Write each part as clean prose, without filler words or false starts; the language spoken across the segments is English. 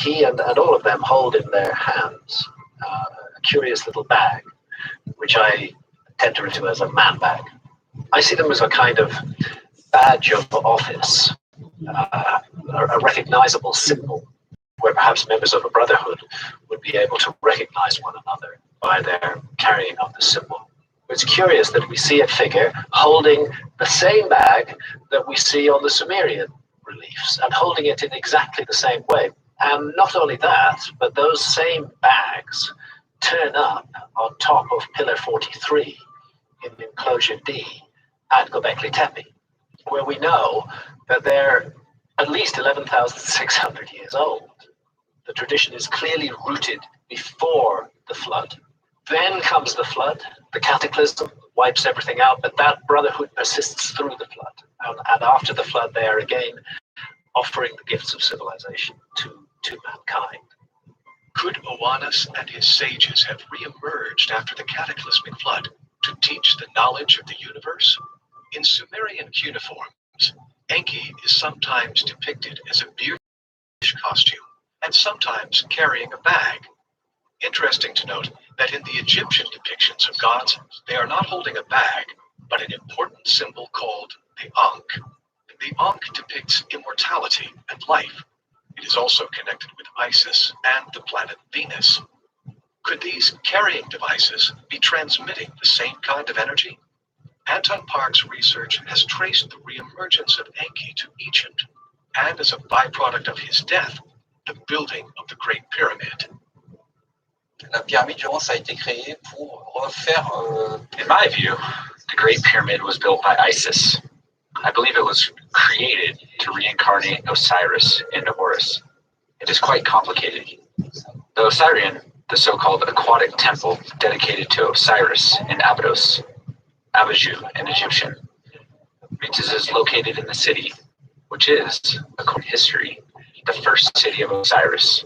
he and all of them hold in their hands a curious little bag, which I tend to refer to as a man bag. I see them as a kind of badge of office, a recognizable symbol where perhaps members of a brotherhood would be able to recognize one another by their carrying of the symbol. It's curious that we see a figure holding the same bag that we see on the Sumerian reliefs and holding it in exactly the same way. And not only that, but those same bags turn up on top of Pillar 43 in Enclosure D at Göbekli Tepe, where we know that they're at least 11,600 years old. The tradition is clearly rooted before the flood. Then comes the flood, the cataclysm wipes everything out, but that brotherhood persists through the flood. And after the flood, they are again offering the gifts of civilization to mankind. Could Oannes and his sages have re-emerged after the cataclysmic flood to teach the knowledge of the universe? In Sumerian cuneiforms, Enki is sometimes depicted as a beardish costume and sometimes carrying a bag. Interesting to note that in the Egyptian depictions of gods, they are not holding a bag, but an important symbol called the Ankh. The Ankh depicts immortality and life. It is also connected with Isis and the planet Venus. Could these carrying devices be transmitting the same kind of energy? Anton Park's research has traced the reemergence of Enki to Egypt, and as a byproduct of his death, the building of the Great Pyramid. La pyramide, je pense, a été créée pour refaire. In my view, the Great Pyramid was built by Isis. I believe it was created to reincarnate Osiris into Horus. It is quite complicated. The Osirian, the so-called aquatic temple dedicated to Osiris in Abydos, Abaju in Egyptian, is located in the city, which is, according to history, the first city of Osiris.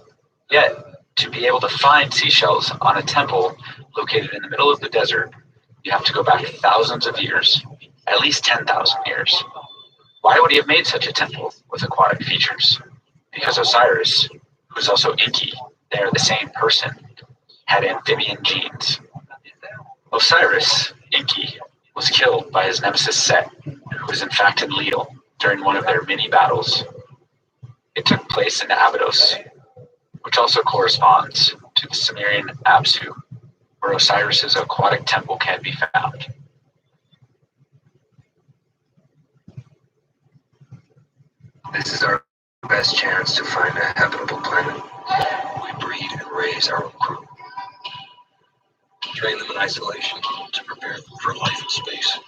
Yet, to be able to find seashells on a temple located in the middle of the desert, you have to go back thousands of years, at least 10,000 years. Why would he have made such a temple with aquatic features? Because Osiris, who is also Enki, they are the same person, had amphibian genes. Osiris, Enki, was killed by his nemesis Set, who was in fact in Lille during one of their mini battles. It took place in Abydos, which also corresponds to the Sumerian Absu, where Osiris's aquatic temple can be found. This is our best chance to find a habitable planet. We breed and raise our own crew. Train them in isolation to prepare them for life in space.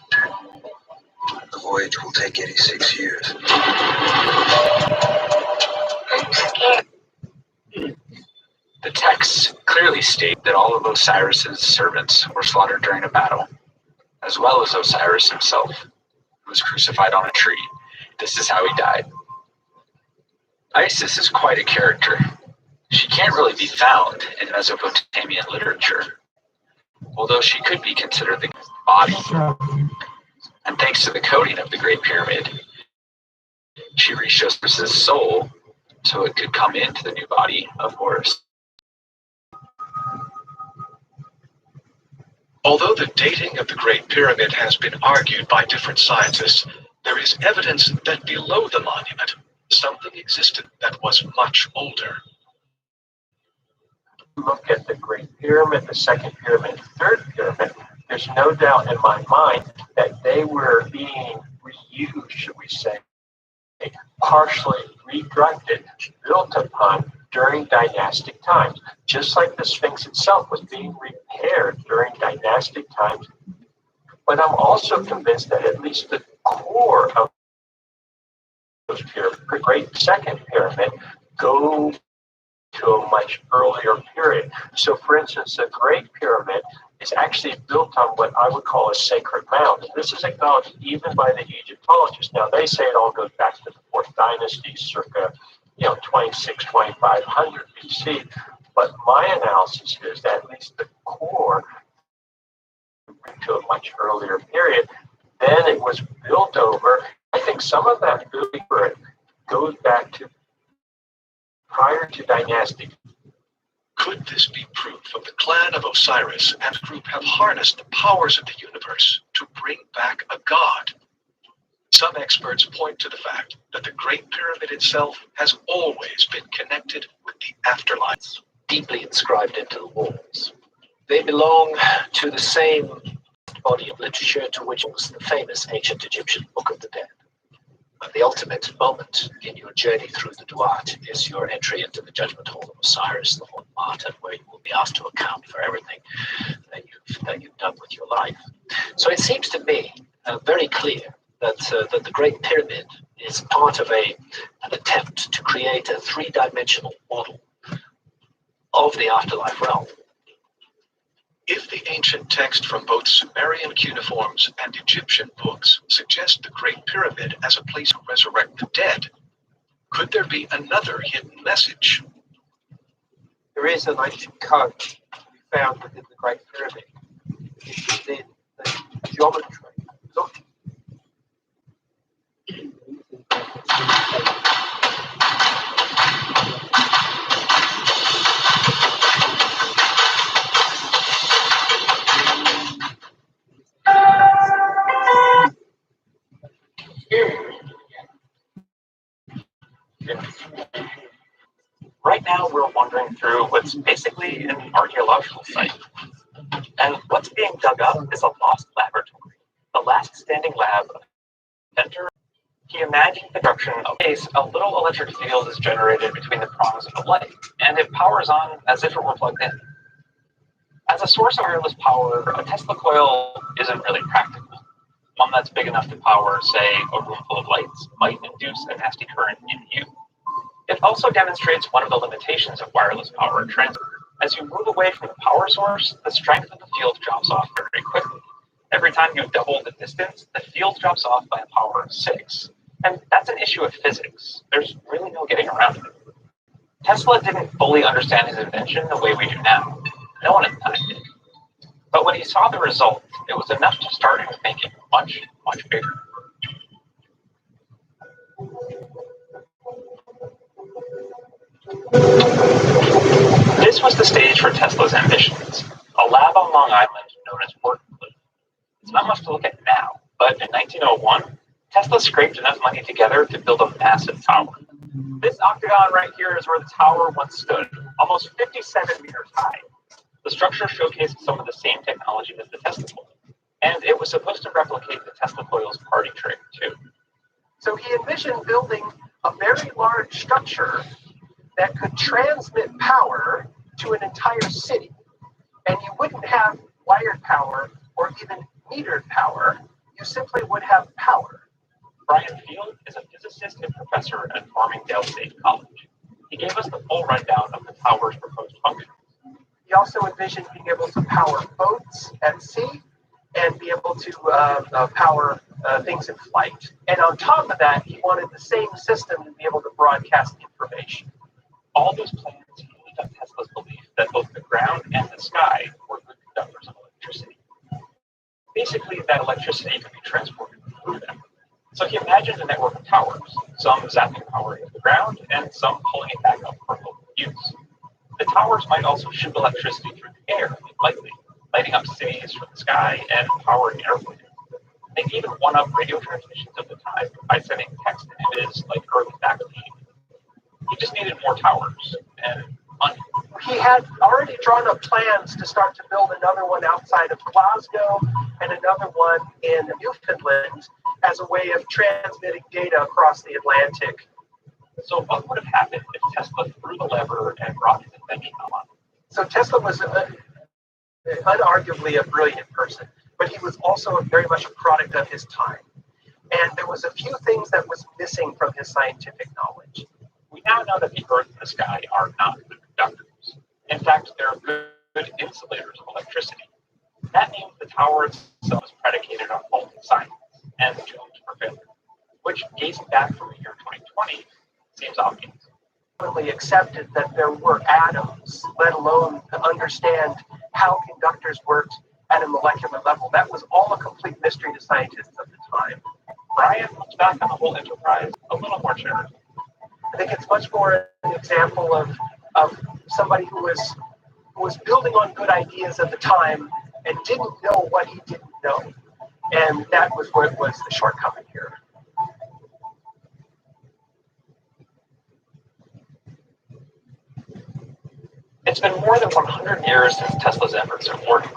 The voyage will take 86 years. The texts clearly state that all of Osiris's servants were slaughtered during a battle, as well as Osiris himself, who was crucified on a tree. This is how he died. Isis is quite a character. She can't really be found in Mesopotamian literature, although she could be considered the body. And thanks to the coding of the Great Pyramid, she reached Osiris's soul so it could come into the new body of Horus. Although the dating of the Great Pyramid has been argued by different scientists, there is evidence that below the monument, something existed that was much older. Look at the Great Pyramid, the Second Pyramid, the Third Pyramid, there's no doubt in my mind that they were being reused, should we say, partially reconstructed, built upon during dynastic times, just like the Sphinx itself was being repaired during dynastic times. But I'm also convinced that at least the core of those pyramids, the Great Second Pyramid, go to a much earlier period. So, for instance, the Great Pyramid is actually built on what I would call a sacred mound. And this is acknowledged even by the Egyptologists. Now, they say it all goes back to the Fourth Dynasty, circa 2500 BC. But my analysis is that at least the core to a much earlier period. Then it was built over. I think some of that building goes back to prior to dynastic. Could this be proof of the clan of Osiris and group have harnessed the powers of the universe to bring back a god? Some experts point to the fact that the Great Pyramid itself has always been connected with the afterlife. Deeply inscribed into the walls. They belong to the same body of literature to which was the famous ancient Egyptian Book of the Dead. The ultimate moment in your journey through the Duat is your entry into the judgment hall of Osiris, the Hall of Martyr, where you will be asked to account for everything that you've done with your life. So it seems to me very clear that the Great Pyramid is part of an attempt to create a three-dimensional model of the afterlife realm. If the ancient text from both Sumerian cuneiforms and Egyptian books suggest the Great Pyramid as a place to resurrect the dead, could there be another hidden message? There is an ancient code to be found within the Great Pyramid. It's within the geometry. Look. Right now, we're wandering through what's basically an archaeological site. And what's being dug up is a lost laboratory, the last standing lab of inventor. He imagined the construction of a base. A little electric field is generated between the prongs of the light, and it powers on as if it were plugged in. As a source of wireless power, a Tesla coil isn't really practical. One that's big enough to power, say, a room full of lights might induce a nasty current in you. It also demonstrates one of the limitations of wireless power transfer. As you move away from the power source, the strength of the field drops off very quickly. Every time you double the distance, the field drops off by a power of 6. And that's an issue of physics. There's really no getting around it. Tesla didn't fully understand his invention the way we do now. No one at the time did. But when he saw the result, it was enough to start him thinking much, much bigger. This was the stage for Tesla's ambitions, a lab on Long Island known as Workcliff. It's not much to look at now, but in 1901, Tesla scraped enough money together to build a massive tower. This octagon right here is where the tower once stood, almost 57 meters high. The structure showcased some of the same technology as the Tesla coil, and it was supposed to replicate the Tesla coil's party trick too. So he envisioned building a very large structure that could transmit power to an entire city. And you wouldn't have wired power or even metered power, you simply would have power. Brian Field is a physicist and professor at Farmingdale State College. He gave us the full rundown of the tower's proposed functions. He also envisioned being able to power boats at sea and be able to power things in flight. And on top of that, he wanted the same system to be able to broadcast information. All those plans hinged on Tesla's belief that both the ground and the sky were good conductors of electricity. Basically, that electricity could be transported through them. So he imagined a network of towers, some zapping power into the ground and some pulling it back up for local use. The towers might also shoot electricity through the air, lightly, lighting up cities from the sky and powering airplanes. They even one-up radio transmissions of the time by sending text and images like early magazines. He just needed more towers and money. He had already drawn up plans to start to build another one outside of Glasgow and another one in Newfoundland as a way of transmitting data across the Atlantic. So what would have happened if Tesla threw the lever and brought his invention on? So Tesla was unarguably a brilliant person, but he was also very much a product of his time. And there was a few things that was missing from his scientific knowledge. We now know that the Earth and the sky are not good conductors. In fact, they're good insulators of electricity. That means the tower itself is predicated on faulty science and doomed for failure, which, gazing back from the year 2020, seems obvious. Really accepted that there were atoms, let alone to understand how conductors worked at a molecular level. That was all a complete mystery to scientists of the time. Brian looks back on the whole enterprise a little more charitable. I think it's much more an example of somebody who was building on good ideas at the time and didn't know what he didn't know. And that was what was the shortcoming here. It's been more than 100 years since Tesla's efforts at working.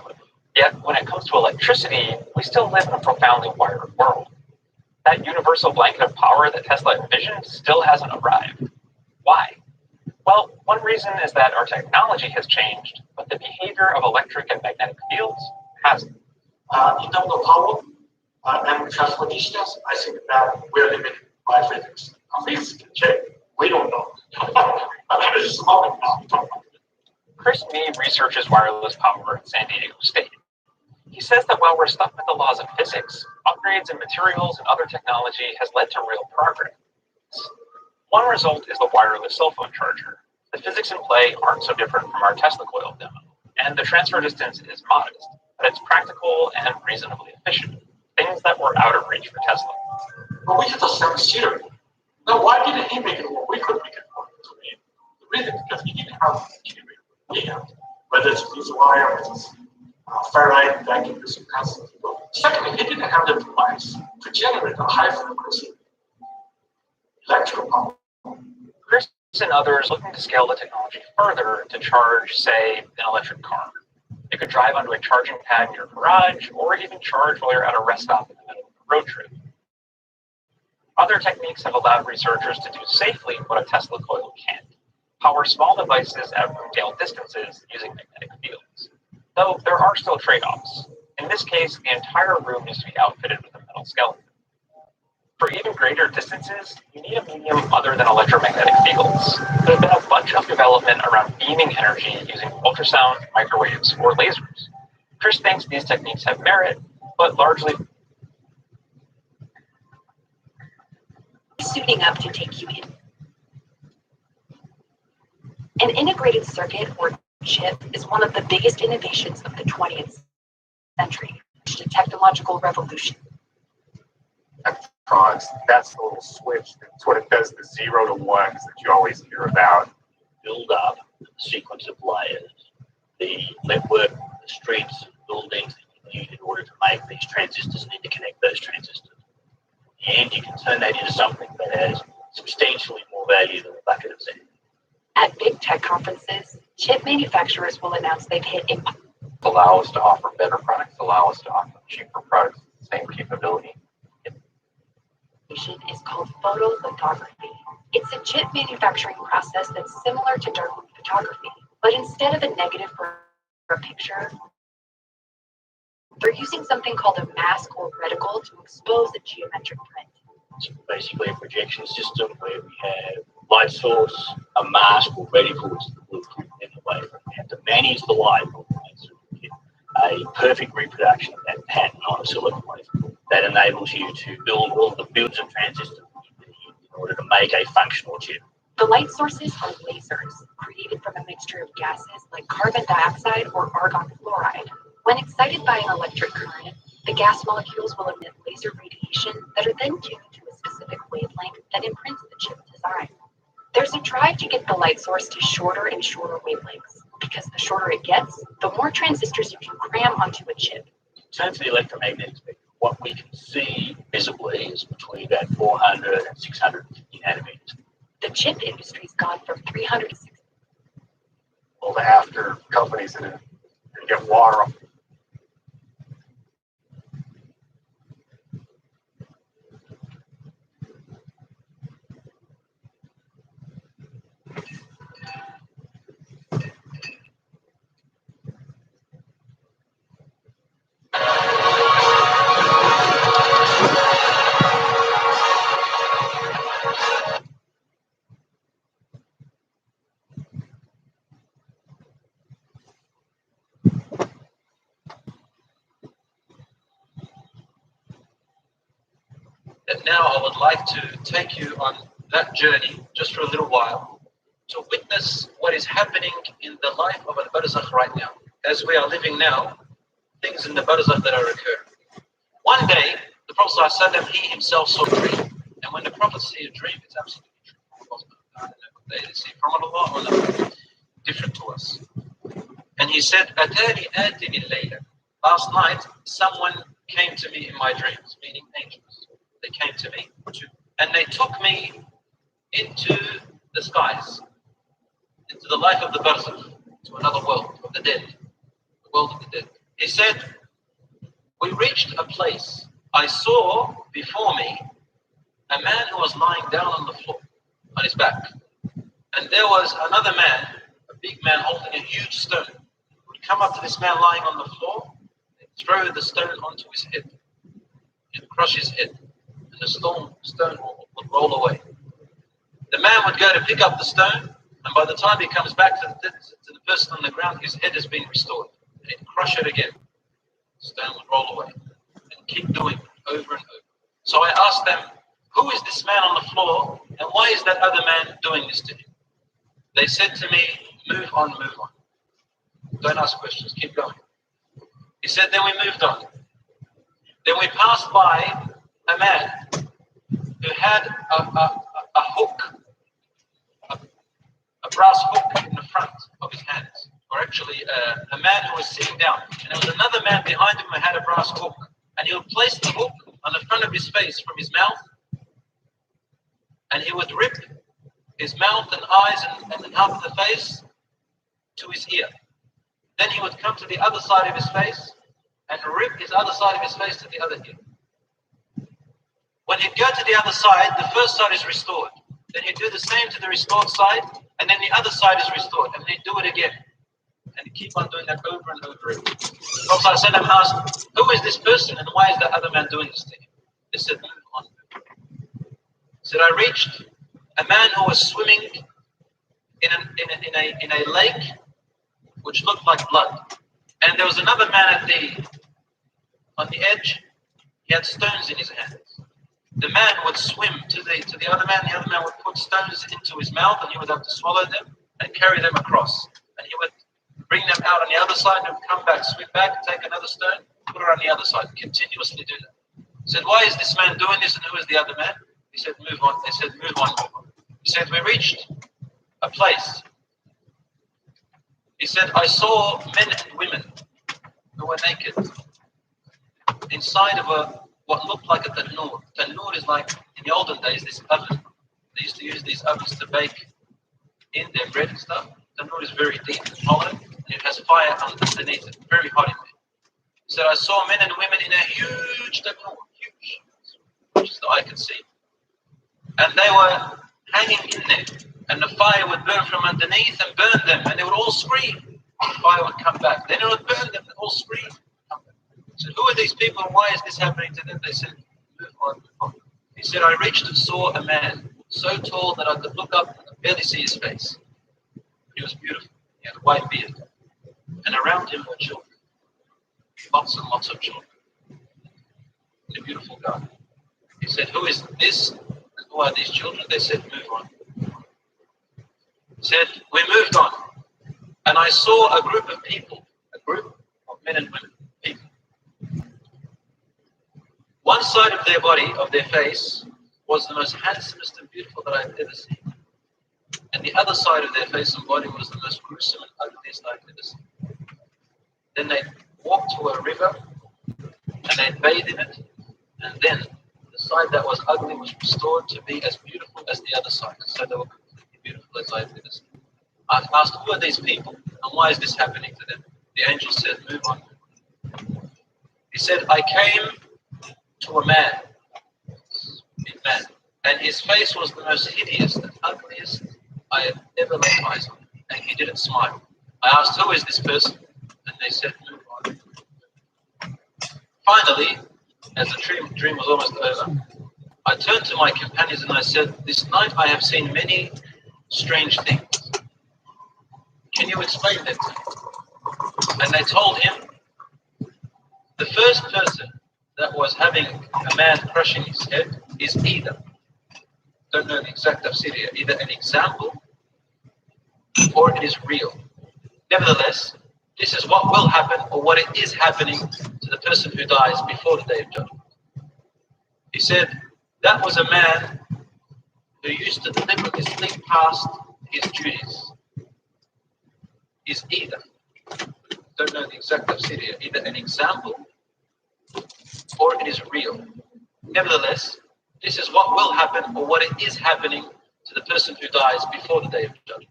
Yet, when it comes to electricity, we still live in a profoundly wired world. That universal blanket of power that Tesla envisioned still hasn't arrived. Why? Well, one reason is that our technology has changed, but the behavior of electric and magnetic fields hasn't. In terms of power and transportation, I think that we're limited by physics. Physics can change. We don't know. It's small now. Chris Mee researches wireless power at San Diego State. He says that while we're stuck with the laws of physics, upgrades in materials and other technology has led to real progress. One result is the wireless cell phone charger. The physics in play aren't so different from our Tesla coil demo, and the transfer distance is modest, but it's practical and reasonably efficient, things that were out of reach for Tesla. But we had the same theory. Now, why didn't he make it more? We could make it more. The reason is because he didn't have the theory we have, whether it's this wire, whether it's ferrite, vacuum inducing capacitance. Secondly, he didn't have the device to generate a high frequency electrical power. Chris and others looking to scale the technology further to charge, say, an electric car. You could drive onto a charging pad in your garage, or even charge while you're at a rest stop in the middle of a road trip. Other techniques have allowed researchers to do safely what a Tesla coil can't: power small devices at room-scale distances using magnetic fields. Though there are still trade-offs. In this case, the entire room needs to be outfitted with a metal skeleton. For even greater distances, you need a medium other than electromagnetic fields. There's been a bunch of development around beaming energy using ultrasound, microwaves, or lasers. Chris thinks these techniques have merit, but largely suiting up to take you in. An integrated circuit or chip is one of the biggest innovations of the 20th century, a technological revolution. Electronics, that's the little switch. That's what it does, the 0 to 1s that you always hear about. Build up the sequence of layers, the network, the streets, buildings that you need in order to make these transistors and interconnect those transistors. In the end, you can turn that into something that has substantially more value than a bucket of sand. At big tech conferences, chip manufacturers will announce they've hit Allow us to offer better products, allow us to offer cheaper products, same capability. is called photolithography. It's a chip manufacturing process that's similar to darkroom photography, but instead of a negative for a picture, they're using something called a mask or reticle to expose a geometric print. It's basically a projection system where we have light source, a mask or reticle, which is the blueprint in the way. We have to manage the light so we get a perfect reproduction of that pattern on a silicon wafer. That enables you to build all the builds and transistors in order to make a functional chip. The light sources are lasers, created from a mixture of gases like carbon dioxide or argon fluoride. When excited by an electric current, the gas molecules will emit laser radiation that are then tuned to a specific wavelength that imprints the chip design. There's a drive to get the light source to shorter and shorter wavelengths, because the shorter it gets, the more transistors you can cram onto a chip. In terms of the electromagnetic spectrum, what we can see visibly is between about 400 and 650 nanometers. The chip industry's gone from 360. Well, after companies that get water. And now I would like to take you on that journey just for a little while to witness what is happening in the life of a barzakh right now. As we are living now, things in the barzakh that are occurring. One day, the Prophet ﷺ, he himself saw a dream. And when the Prophet sees a dream, it's absolutely true. I don't know what they receive from Allah or not, different to us. And he said, Atani atini layla. Last night, someone came to me in my dreams, meaning angels. They came to me, and they took me into the skies, into the life of the barzakh, to another world of the dead, the world of the dead. He said, we reached a place. I saw before me a man who was lying down on the floor, on his back. And there was another man, a big man holding a huge stone. He would come up to this man lying on the floor, and throw the stone onto his head. He'd crush his head, and the stone would roll away. The man would go to pick up the stone, and by the time he comes back to the person on the ground, his head has been restored. And he'd crush it again. The stone would roll away, and keep doing it over and over. So I asked them, who is this man on the floor, and why is that other man doing this to him? They said to me, move on, move on. Don't ask questions, keep going. He said, then we moved on. Then we passed by a man who had a hook, a brass hook in the front of his hands, or actually a man who was sitting down. And there was another man behind him who had a brass hook. And he would place the hook on the front of his face from his mouth, and he would rip his mouth and eyes and half of the face to his ear. Then he would come to the other side of his face and rip his other side of his face to the other ear. When he'd go to the other side, the first side is restored. Then he'd do the same to the restored side, and then the other side is restored, and he'd do it again. And he'd keep on doing that over and over again. Prophet ﷺ asked, who is this person and why is that other man doing this to him? They said, move on. He said, I reached a man who was swimming in a lake which looked like blood. And there was another man on the edge. He had stones in his hands. The man would swim to the other man. The other man would put stones into his mouth, and he would have to swallow them and carry them across. And he would bring them out on the other side and come back, swim back, take another stone, put it on the other side, continuously do that. He said, why is this man doing this, and who is the other man? He said, move on. They said, move on, move on. He said, we reached a place. He said, I saw men and women who were naked inside of what looked like a tannoor. Tannoor is like, in the olden days, this oven. They used to use these ovens to bake in their bread and stuff. Tannoor is very deep and hollow, and it has fire underneath it, very hot in there. He said, I saw men and women in a huge tannoor, huge, which is the eye could see. And they were hanging in there, and the fire would burn from underneath and burn them, and they would all scream. The fire would come back. Then it would burn them and all scream. He said, who are these people and why is this happening to them? They said, move on, move on. He said, I reached and saw a man so tall that I could look up and barely see his face. He was beautiful. He had a white beard. And around him were children. Lots and lots of children. And a beautiful guy. He said, who is this? And who are these children? They said, move on. He said, we moved on. And I saw a group of people, a group of men and women, people. One side of their body, of their face, was the most handsomest and beautiful that I've ever seen. And the other side of their face and body was the most gruesome and ugliest I've ever seen. Then they walked to a river, and they bathed in it, and then the side that was ugly was restored to be as beautiful as the other side. So they were completely beautiful as I've ever seen. I asked, who are these people, and why is this happening to them? The angel said, move on. He said, I came to a man, and his face was the most hideous and ugliest I had ever laid eyes on, and he didn't smile. I asked, who is this person? And they said, move on. Finally, as the dream was almost over, I turned to my companions and I said, this night I have seen many strange things. Can you explain that to me? And they told him, the first person that was having a man crushing his head is either, don't know the exact tafsir here, either an example or it is real. Nevertheless, this is what will happen or what it is happening to the person who dies before the day of judgment. He said, that was a man who used to deliberately slip past his duties is either, don't know the exact tafsir here, either an example or it is real. Nevertheless, this is what will happen or what it is happening to the person who dies before the day of judgment.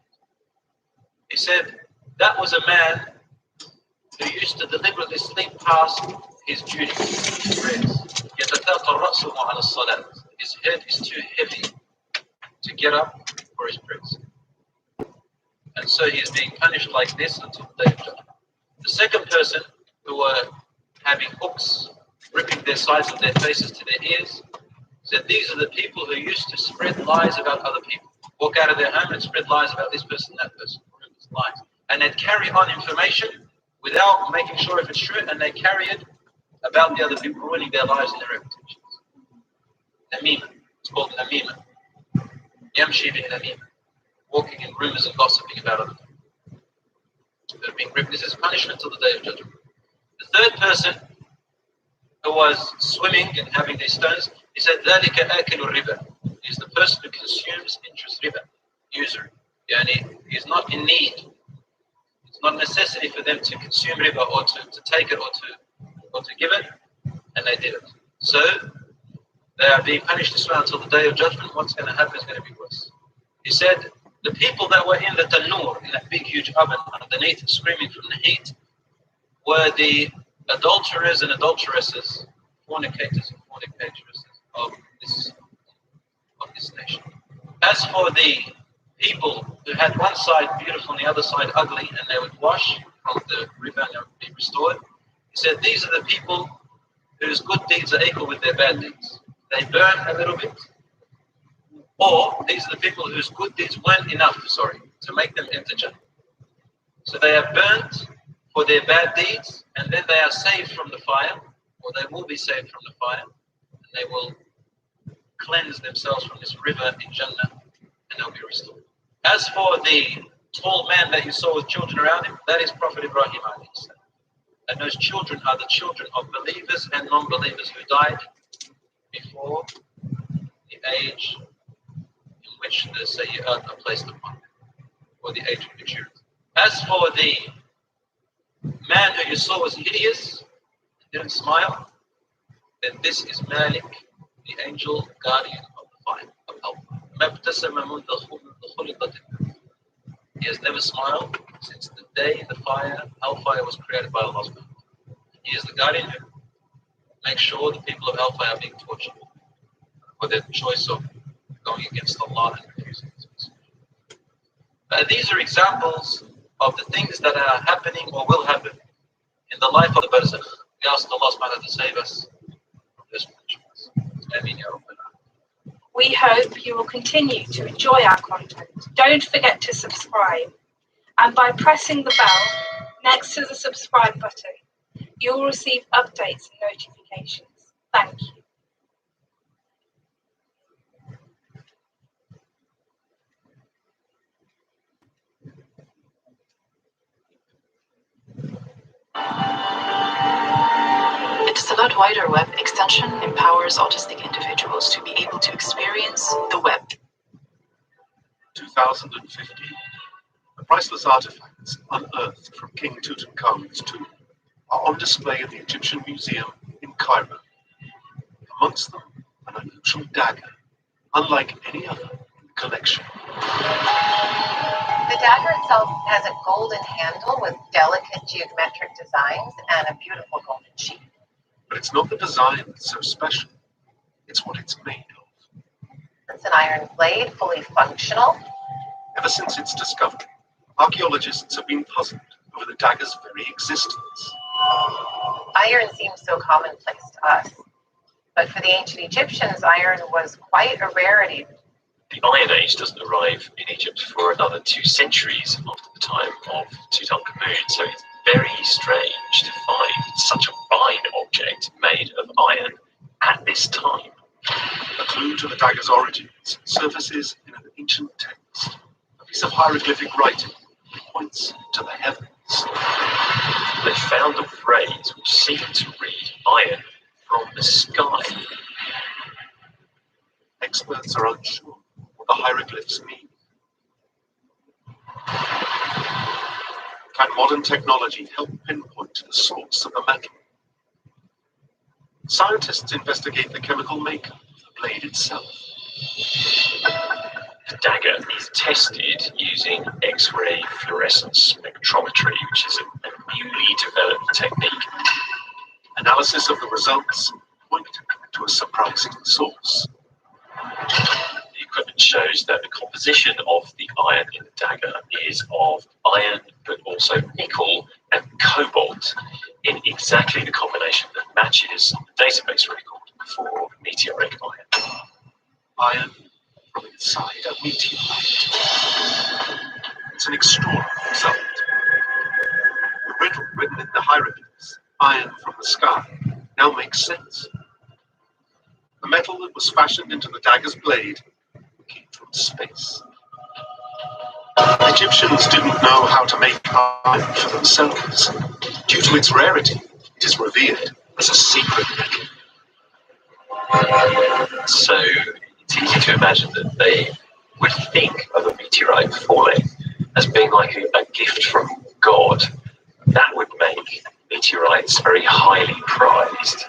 He said, that was a man who used to deliberately slip past his duties, his prayers. His head is too heavy to get up for his prayers. And so he is being punished like this until the day of judgment. The second person who were having hooks ripping their sides of their faces to their ears said these are the people who used to spread lies about other people. Walk out of their home and spread lies about this person, that person, lies. And they'd carry on information without making sure if it's true, and they carry it about the other people, ruining their lives and their reputations. Namima. It's called Namima. Yamshi bin Namima. Walking in rumors and gossiping about other people. They're being ripped. This is punishment till the day of judgment. The third person who was swimming and having these stones, he said, ذَلِكَ آكِلُ الرِّبَى. He's the person who consumes interest riba, usury. Yani, he's not in need. It's not a necessity for them to consume riba or to take it or to give it, and they did it. So they are being punished as well until the day of judgment. What's going to happen is going to be worse. He said, the people that were in the tanur, in that big huge oven underneath, screaming from the heat, were the adulterers and adulteresses, fornicators and fornicatrices of this nation. As for the people who had one side beautiful and the other side ugly, and they would wash from the river and they would be restored, he said these are the people whose good deeds are equal with their bad deeds. They burn a little bit. Or these are the people whose good deeds weren't enough, to make them enter Jannah. So they are burnt for their bad deeds, and then they are saved from the fire, or they will be saved from the fire, and they will cleanse themselves from this river in Jannah, and they'll be restored. As for the tall man that you saw with children around him, that is Prophet Ibrahim alayhi salam. And those children are the children of believers and non-believers who died before the age in which the sayyat are placed upon them, or the age of maturity. As for the man who you saw was hideous and didn't smile, then this is Malik, the angel guardian of the fire, of hellfire. He has never smiled since the day the hellfire was created by Allah. He is the guardian who makes sure the people of hellfire are being tortured for their choice of going against Allah and refusing His message. These are examples of the things that are happening or will happen in the life of the barzakh. We ask Allah subhanahu wa ta'ala to save us from those punishments. Ameen ya Rabbal Alamin. We hope you will continue to enjoy our content. Don't forget to subscribe. And by pressing the bell next to the subscribe button, you'll receive updates and notifications. Thank you. Etisalat Wider Web extension empowers autistic individuals to be able to experience the web. 2050. The priceless artifacts unearthed from King Tutankhamun's tomb are on display at the Egyptian Museum in Cairo. Amongst them, an unusual dagger, unlike any other in the collection. The dagger itself has a golden handle with delicate geometric designs and a beautiful golden sheath. But it's not the design that's so special, it's what it's made of. It's an iron blade, fully functional. Ever since its discovery, archaeologists have been puzzled over the dagger's very existence. Iron seems so commonplace to us, but for the ancient Egyptians, iron was quite a rarity. The Iron Age doesn't arrive in Egypt for another 2 centuries after the time of Tutankhamun, so it's very strange to find such a fine object made of iron at this time. A clue to the dagger's origins surfaces in an ancient text, a piece of hieroglyphic writing that points to the heavens. They found a phrase which seemed to read iron from the sky. Experts are unsure what hieroglyphs mean? Can modern technology help pinpoint the source of the metal? Scientists investigate the chemical makeup of the blade itself. The dagger is tested using X-ray fluorescence spectrometry, which is a newly developed technique. Analysis of the results point to a surprising source. The equipment shows that the composition of the iron in the dagger is of iron, but also nickel and cobalt in exactly the combination that matches the database record for meteoric iron. Iron from inside a meteorite. It's an extraordinary result. The riddle written in the hieroglyphs, iron from the sky, now makes sense. The metal that was fashioned into the dagger's blade came from space. Egyptians didn't know how to make iron for themselves. Due to its rarity, it is revered as a secret metal. So it's easy to imagine that they would think of a meteorite falling as being like a gift from God. That would make meteorites very highly prized.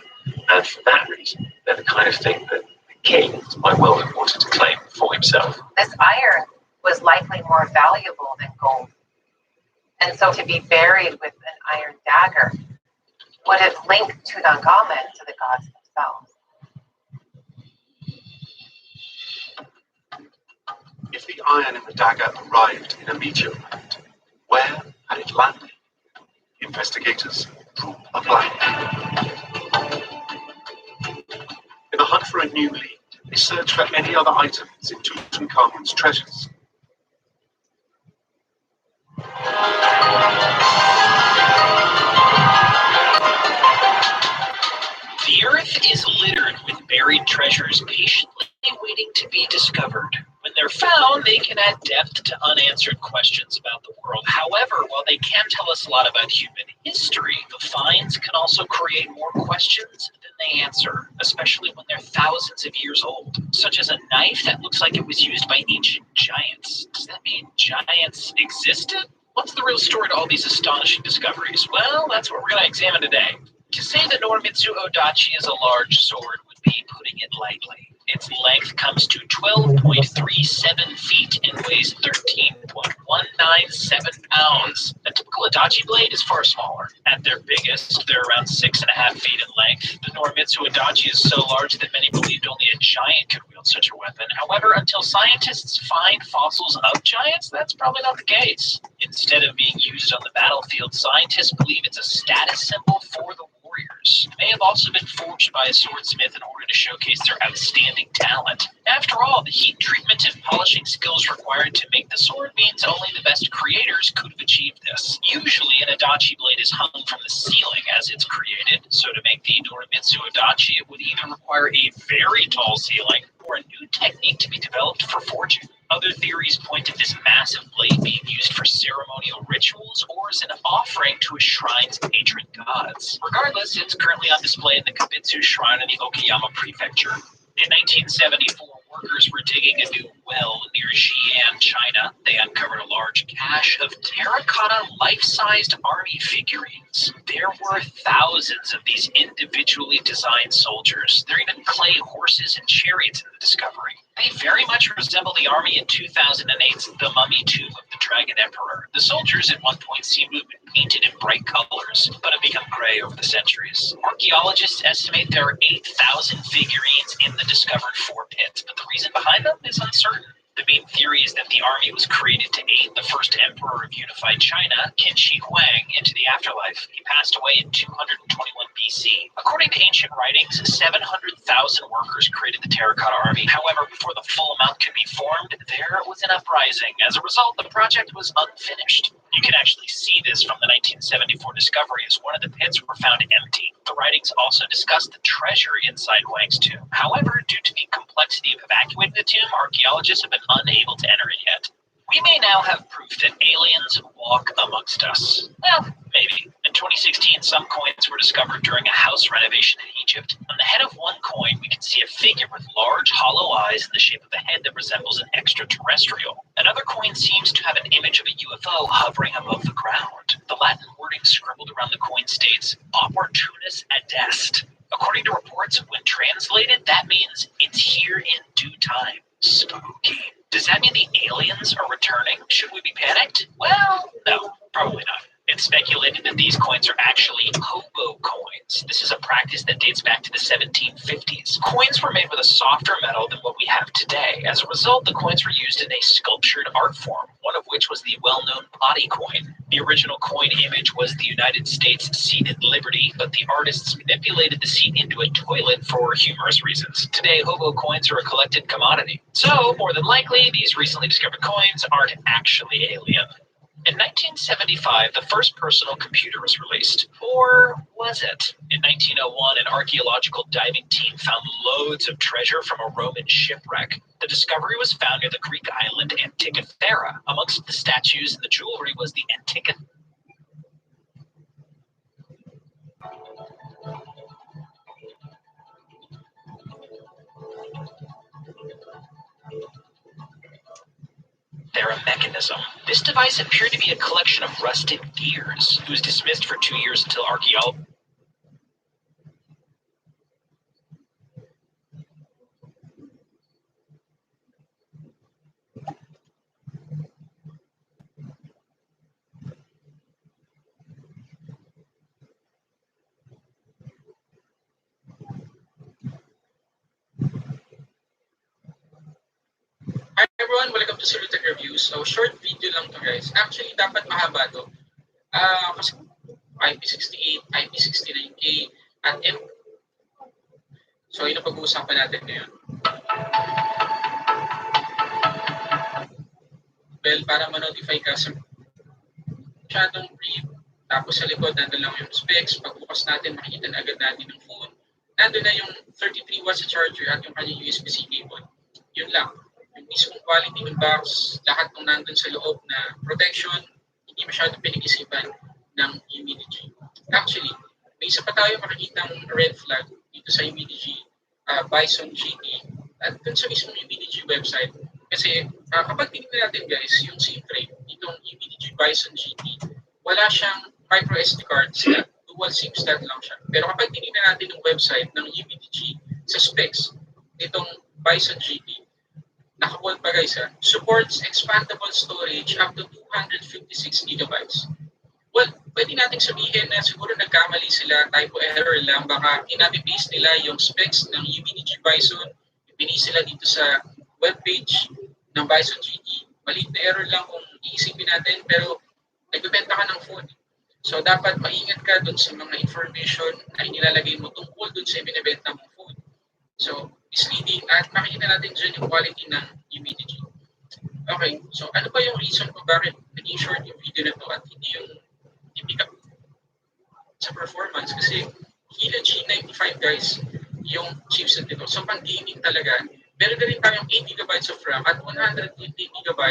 And for that reason, they're the kind of thing that the king might well have wanted to claim for himself. This iron was likely more valuable than gold. And so to be buried with an iron dagger would have linked Tutankhamun to the gods themselves. If the iron in the dagger arrived in a meteorite, where had it landed? Investigators drew a blank. In a hunt for a new lead, they search for any other items in Tutankhamun's treasures. The Earth is littered with buried treasures patiently waiting to be discovered. When they're found, they can add depth to unanswered questions about the world. However, while they can tell us a lot about human history, the finds can also create more questions than they answer, especially when they're thousands of years old, such as a knife that looks like it was used by ancient giants. Does that mean giants existed? What's the real story to all these astonishing discoveries? Well, that's what we're going to examine today. To say that Norimitsu Odachi is a large sword would be putting it lightly. Its length comes to 12.37 feet and weighs 13.197 pounds. A typical Adachi blade is far smaller. At their biggest, they're around 6.5 feet in length. The Norimitsu Adachi is so large that many believed only a giant could wield such a weapon. However, until scientists find fossils of giants, that's probably not the case. Instead of being used on the battlefield, scientists believe it's a status symbol for the warriors. It may have also been forged by a swordsmith in order to showcase their outstanding talent. After all, the heat treatment and polishing skills required to make the sword means only the best creators could have achieved this. Usually, an Adachi blade is hung from the ceiling as it's created, so to make the Norimitsu Adachi, it would either require a very tall ceiling or a new technique to be developed for forging. Other theories point to this massive blade being used for ceremonial rituals or as an offering to a shrine's patron gods. Regardless, it's currently on display in the Kabitsu Shrine in the Okayama Prefecture. In 1974, workers were digging a new well near Xi'an, China. They uncovered a large cache of terracotta life-sized army figurines. There were thousands of these individually designed soldiers. There are even clay horses and chariots in the discovery. They very much resemble the army in 2008's The Mummy Tomb of the Dragon Emperor. The soldiers at one point seem to have been painted in bright colors, but have become gray over the centuries. Archaeologists estimate there are 8,000 figurines in the discovered 4 pits, but the reason behind them is uncertain. The main theory is that the army was created to aid the first emperor of unified China, Qin Shi Huang, into the afterlife. He passed away in 221 BC. According to ancient writings, 700,000 workers created the terracotta army. However, before the full amount could be formed, there was an uprising. As a result, the project was unfinished. You can actually see this from the 1974 discovery, as one of the pits were found empty. The writings also discuss the treasure inside Huang's tomb. However, due to the complexity of evacuating the tomb, archaeologists have been unable to enter it yet. We may now have proof that aliens walk amongst us. Well, maybe, In 2016, some coins were discovered during a house renovation in Egypt. On the head of one coin, we can see a figure with large hollow eyes in the shape of a head that resembles an extraterrestrial. Another coin seems to have an image of a UFO hovering above the ground. The Latin wording scribbled around the coin states, opportunis adest. According to reports, when translated, that means it's here in due time. Spooky. Does that mean the aliens are returning? Should we be panicked? Well, no, probably not. It's speculated that these coins are actually hobo coins. This is a practice that dates back to the 1750s. Coins were made with a softer metal than what we have today. As a result, the coins were used in a sculptured art form, one of which was the well-known potty coin. The original coin image was the United States seated liberty, but the artists manipulated the seat into a toilet for humorous reasons. Today, hobo coins are a collected commodity. So, more than likely, these recently discovered coins aren't actually alien. In 1975, the first personal computer was released. Or was it? In 1901, an archaeological diving team found loads of treasure from a Roman shipwreck. The discovery was found near the Greek island Antikythera. Amongst the statues and the jewelry was the Antikythera. Mechanism. This device appeared to be a collection of rusted gears. It was dismissed for 2 years until archaeologists. Hi everyone, welcome to Solution Review. So, short video lang to guys. Actually, dapat mahaba to. Kasi IP68, IP69K, at M. So, yun ang pag-uusapan natin ngayon. Well, para ma-notify ka sa masyadong brief, tapos sa likod, nandun lang yung specs. Pagbukas natin, makikita na agad natin yung phone. Nandun na yung 33 watts charger at yung kanyang USB-C cable. Yun lang. Yung mismong quality ng box, lahat ng nandun sa loob na protection, hindi masyadong pinag-isipan ng humidity. Actually, may isa pa tayo makikitang red flag dito sa humidity Bison GT at dun sa mismong humidity website. Kasi kapag tinignan natin guys, yung SIM tray, itong humidity Bison GT, wala siyang micro SD card, sila dual SIM slot lang siya. Pero kapag tinignan natin yung website ng humidity sa specs, itong Bison GT, nakabold pa guys supports expandable storage up to 256 gigabytes. Well, pwede nating sabihin na siguro nagkamali sila, typo error lang, baka inabi-base nila yung specs ng UBDG Bison, ibinase sila dito sa webpage ng Bison GT. Maliit na error lang kung iisipin natin, pero nagbebenta ka ng phone. So dapat maingat ka dun sa mga information na inilalagay mo tungkol dun sa ibinebenta mong phone. So, misleading at makikita natin dyan yung quality ng humidity. Okay, so ano ba yung reason kung bakit naging short yung video na to at hindi yung typical sa performance? Kasi Hilo G95 guys, yung chipset nito. So, pang gaming talaga. Meron na rin tayong 8 GB of RAM at 120 GB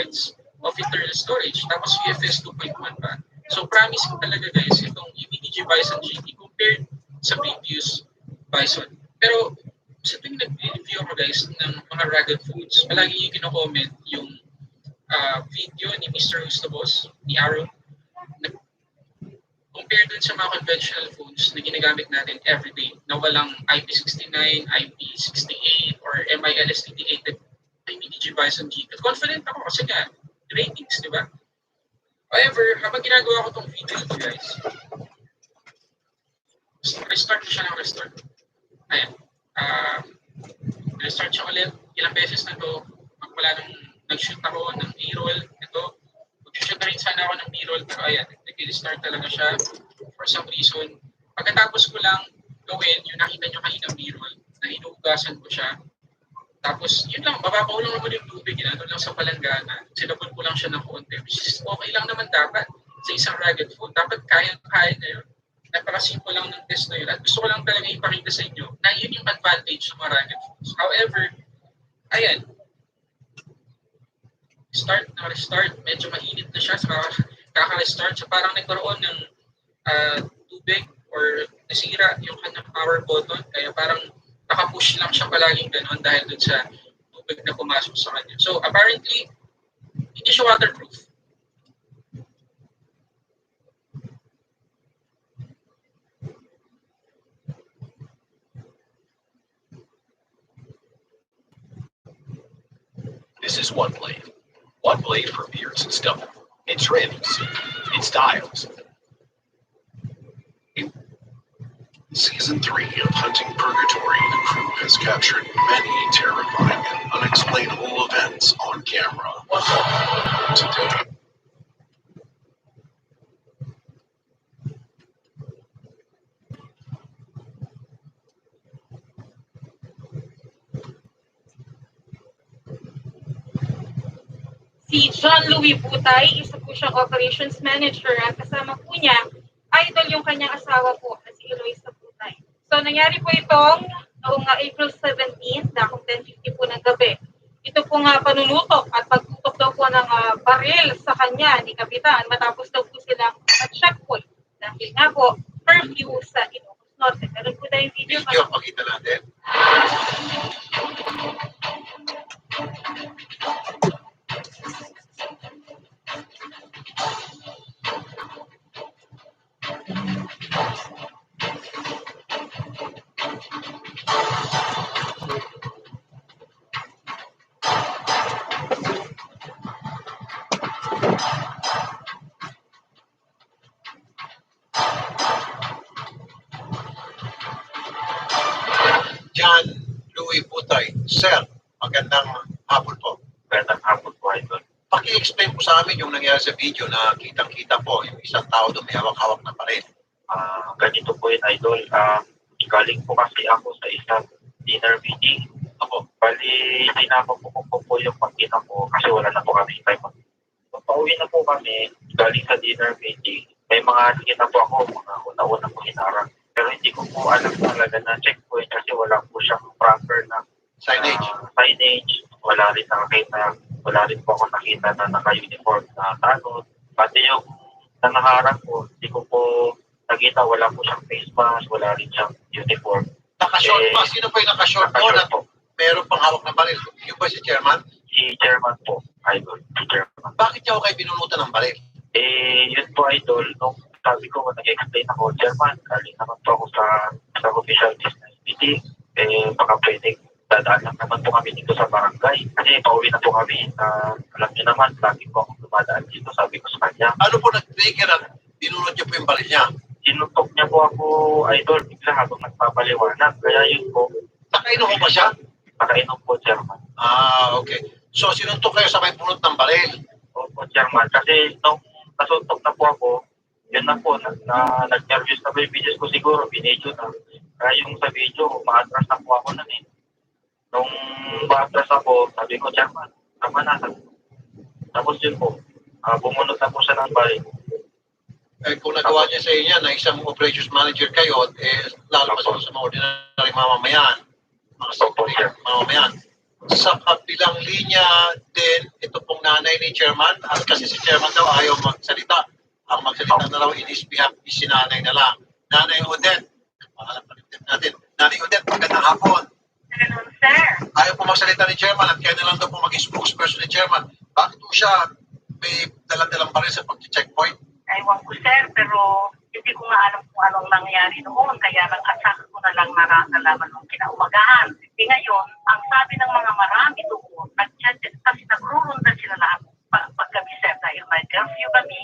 of internal storage. Tapos UFS 2.1 pa. So, promising talaga guys itong UBDG Bison GT compared sa previous Bison. Pero, sa tuwing nag-review ako guys ng mga rugged foods, palagi yung kino-comment yung video ni Mr. Hustabos, ni Aaron, compared dun sa mga conventional foods na ginagamit natin everyday na walang IP69, IP68, or MILSTD8 na MDG Bison G. Confident ako kasi nga, ratings, di ba? However, habang ginagawa ko itong video ito guys, restart siya ng restart. Ayan. Restart siya ulit. Ilang beses na ito. Magmula nung nag-shoot ako ng B-roll. Ito. Mag-shoot na rin sana ako ng B-roll. Pero ayan, nag-restart talaga siya. For some reason. Pagkatapos ko lang gawin, yung nakita nyo kanina B-roll, na hinugasan ko siya. Tapos, yun lang, bababaw lang naman yung tubig. Ano lang sa palanggana. Sinabon ko lang siya ng konti. Which is okay lang naman dapat sa isang rugged food. Dapat kaya na yun. Napaka-simple lang ng test na yun. At gusto ko lang talaga ipakita sa inyo na yun yung advantage ng mga rugged foods. However, ayan, start, na-restart, medyo mainit na siya, kaka-restart. So parang nagkaroon ng tubig or nasira yung kanyang power button. Kaya parang nakapush lang siya palaging ganun dahil dun sa tubig na pumasok sa kanya. So apparently, hindi siya waterproof. This is One Blade. One Blade for beards and stuff. It trims. It styles. Season 3 of Hunting Purgatory, the crew has captured many terrifying and unexplainable events on camera. Today, Si John Louis Butay, isa po siyang operations manager at kasama po niya, idol yung kanyang asawa po na si Eloisa Butay. So nangyari po itong noong April 17, na 10:50 po ng gabi. Ito po nga panunutok at pagtutok daw po ng baril sa kanya ni Kapitan matapos daw po silang checkpoint. Dahil nga po, curfew sa Ilocos Norte. Meron po tayong video. video pakita natin. John Louis Butay. Sir, magandang hapon po. Magandang hapon po, Idol. Paki-explain po sa amin yung nangyari sa video na kitang-kita po yung isang tao doon may hawak-hawak na baril. Ganito po yun, Idol. Galing po kasi ako sa isang dinner meeting. Opo. Bali, tinapos ko po yung pagkita ko kasi wala na po kami time. Pauwi na po kami, galing sa dinner meeting. May mga nakita po ako, mga una-una po hinarang. Pero hindi ko po alam talaga na checkpoint kasi wala po siyang proper na signage. Wala rin po ako nakita na naka-uniform na tanod. Pati yung nanaharang po, hindi ko po nakita, wala po siyang face mask, wala rin siyang uniform. Naka-short pa? Sino pa yung naka-short po? Meron pang hawak na baril. Yung ba si Chairman? Si Chairman po, Idol. Si Chairman. Bakit niya ako kayo binunutan ng baril? Yun po, Idol. Nung sabi ko, nag-explain ako, Chairman, galing naman po ako sa official business meeting. Baka pwedeng dadaan lang naman po kami dito sa barangay. Kasi pauwi na po kami na alam niyo naman, lagi po akong dumadaan dito, sabi ko sa kanya. Ano po nag-trigger at binunod niyo po yung baril niya? Sinutok niya po ako, Idol, bigla habang nagpapaliwanag. Kaya yun po. Nakainom po ba siya? Nakainom po, Chairman. Okay. So, sinuntok kayo sa may bunot ng baril? Opo, Chairman. Kasi nung nasuntok na po ako, yun na po, nag-nervous na ba yung videos ko siguro, binidyo na. Kaya yung sa video, ma-atras na po ako nun eh. Nung ma-atras ako, sabi ko, Chairman, tama na. Tapos yun po, bumunot na po siya ng baril. Kung nagawa niya sa inyo na isang operations manager kayo, lalo pa sa mga ordinary mamamayan, mga mamamayan. Sa kabilang linya din, ito pong nanay ni Chairman, at kasi si Chairman daw ayaw magsalita. Ang magsalita na raw inisbihap is si nanay na lang. Nanay Odette, pangalan pa natin. Nanay Odette, magandang hapon. Hello, sir. Ayaw po magsalita ni Chairman at kaya na lang daw po maging spokesperson ni Chairman. Bakit po siya may dalang-dalang pa rin sa pag-checkpoint? Ewan ko, sir, pero hindi ko nga alam kung anong nangyari noon. Kaya lang asaka ko na lang nakakalaman nung kinaumagahan. Ngayon, ang sabi ng mga marami doon, kasi nagrurunda sila lahat pag kami, sir, dahil may curfew kami.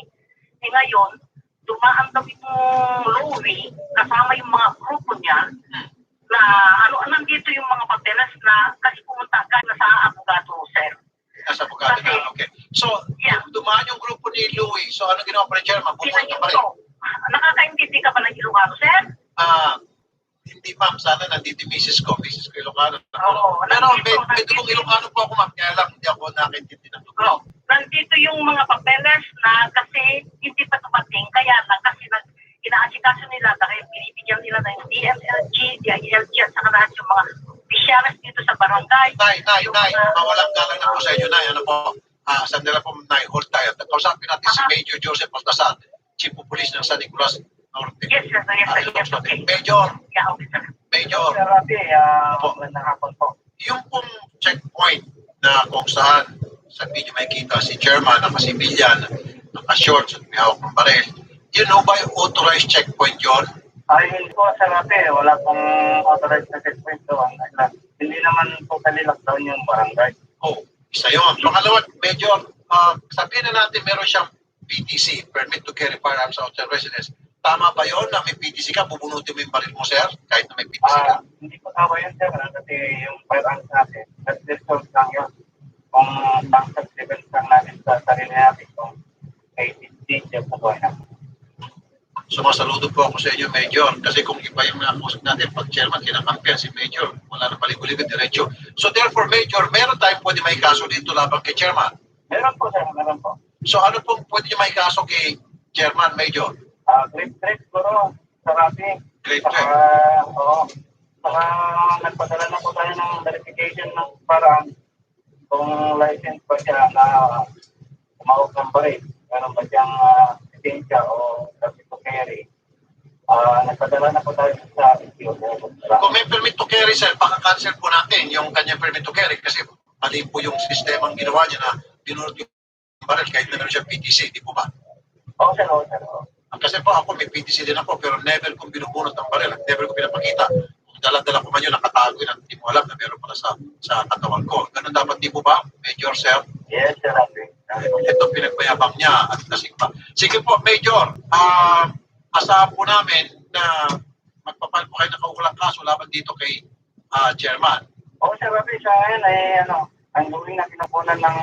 Ngayon, dumaan daw itong Louie, kasama yung mga grupo niya, na nandito yung mga papeles na kasi pumunta ka na sa abogado, sir. Nasa abogado na, okay. So, dumaan yung grupo ni Louie. So, ano ginawa pa ni Chairman? Bumuha ka pa rin. Nakakaintindi ka ba ng Ilocano, sir? Hindi, ma'am. Sana nandito yung misis ko. Misis ko Ilocano. Oo. Pero, medyo kong Ilocano po ako, ma'am. Kaya lang, hindi ako nakintindi ng lugar. Nandito yung mga papeles na kasi hindi pa tumating. Kaya lang kasi inaasikaso nila dahil binibigyan nila ng DMLG, DILG at saka lahat yung mga officials dito sa barangay. Nay, mawalang galang na po sa inyo, Nay. Ano po? Sandala po, Nay, hold tayo. Kausapin natin si Major Joseph Baltasar, Chief of Police ng San Nicolas. Norte. Yes, sir. Yes, sir. Yes, okay. Major. Yeah, okay, sir. Major. Sir Rafi, magandang hapon po. Yung pong checkpoint na kung saan sa video makikita si chairman, naka-civilian, naka-shorts at may hawak ng baril, you know ba yung authorized checkpoint yun? Ay, po, Sir Rafi, wala pong authorized na checkpoint doon. Hindi naman totally lockdown yung barangay. Oh, isa yun. Pangalawa, Major, sabihin na natin meron siyang PTC, Permit to Carry Firearms Outside Residence. Tama ba yun na may PTC ka, bubunutin mo yung baril mo, sir? Kahit na may PTC ka? Hindi po tama yun, sir. Kasi yung firearms natin, that's lang yun. Kung pang-subscription lang natin sa sarili natin, kung may PTC, yung patuloy na. Sumasaludo po ako sa inyo, Major. Kasi kung iba yung nakakusap natin, pag chairman, kinakampihan si Major. Wala na paligoligod, diretso. So therefore, Major, meron tayong pwede may kaso dito labang kay chairman? Meron po, sir. Meron po. So ano pong pwede nyo may kaso kay chairman, Major? Grade 3 siguro, sa Rafi. Grade 3? Oo. Saka nagpadala na po tayo ng verification ng parang kung license ba siya na umawag ng baril. Meron ba siyang lisensya o permit to carry. Nagpadala na po tayo sa issue. Kung may permit to carry, sir, baka-cancel po natin yung kanyang permit to carry kasi mali po yung sistema ang ginawa niya na binunod yung baril kahit na meron siya PTC, di po ba? Oo, sir. Kasi po ako may PTC din ako pero never kong binubunot ng baril at never ko pinapakita. Kung dala-dala ko man yun, nakatago yun at hindi mo alam na meron pala sa katawan ko. Ganun dapat di po ba, Major, sir? Yes, sir. Ito pinagbayabang niya at kasing pa. Sige po, Major, asahan po namin na magpapal po kayo ng kaukulang kaso laban dito kay chairman. Oo, sir, Rafi, sa akin ay ang gawin na pinapunan ng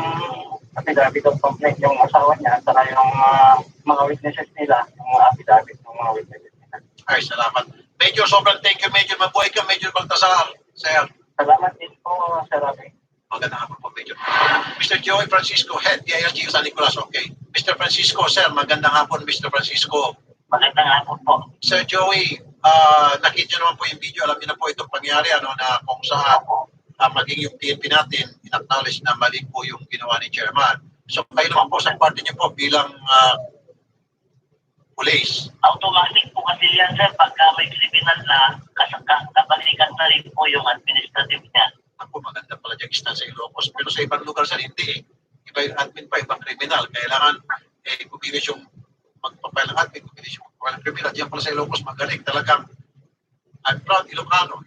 affidavit of complaint yung asawa niya at saka yung mga witnesses nila, yung affidavit ng mga witnesses nila. Ay, salamat. Major, sobrang thank you, Major. Mabuhay ka, Major Baltasar. Sir. Salamat din po, Sir Rafi. Magandang hapon po, Major. Mr. Joey Francisco, Head, DILG San Nicolas, okay. Mr. Francisco, Sir, magandang hapon, Mr. Francisco. Magandang hapon po. Sir Joey, nakita naman po yung video, alam niyo na po itong pangyari, na kung saan maging yung PNP natin, in-acknowledge na mali po yung ginawa ni Chairman. So kayo naman po sa party niyo po bilang police. Automatic po kasi yan, sir, pagka may criminal na, kabalikan na rin po yung administrative niya. Ako, maganda pala dyan sa Ilocos, pero sa ibang lugar sa hindi. Iba yung admin pa, ibang criminal. Kailangan, kumilis yung magpapay ng admin, kumilis yung magpapay ng criminal. Diyan pala sa Ilocos, magaling talagang. I'm proud, Ilocano.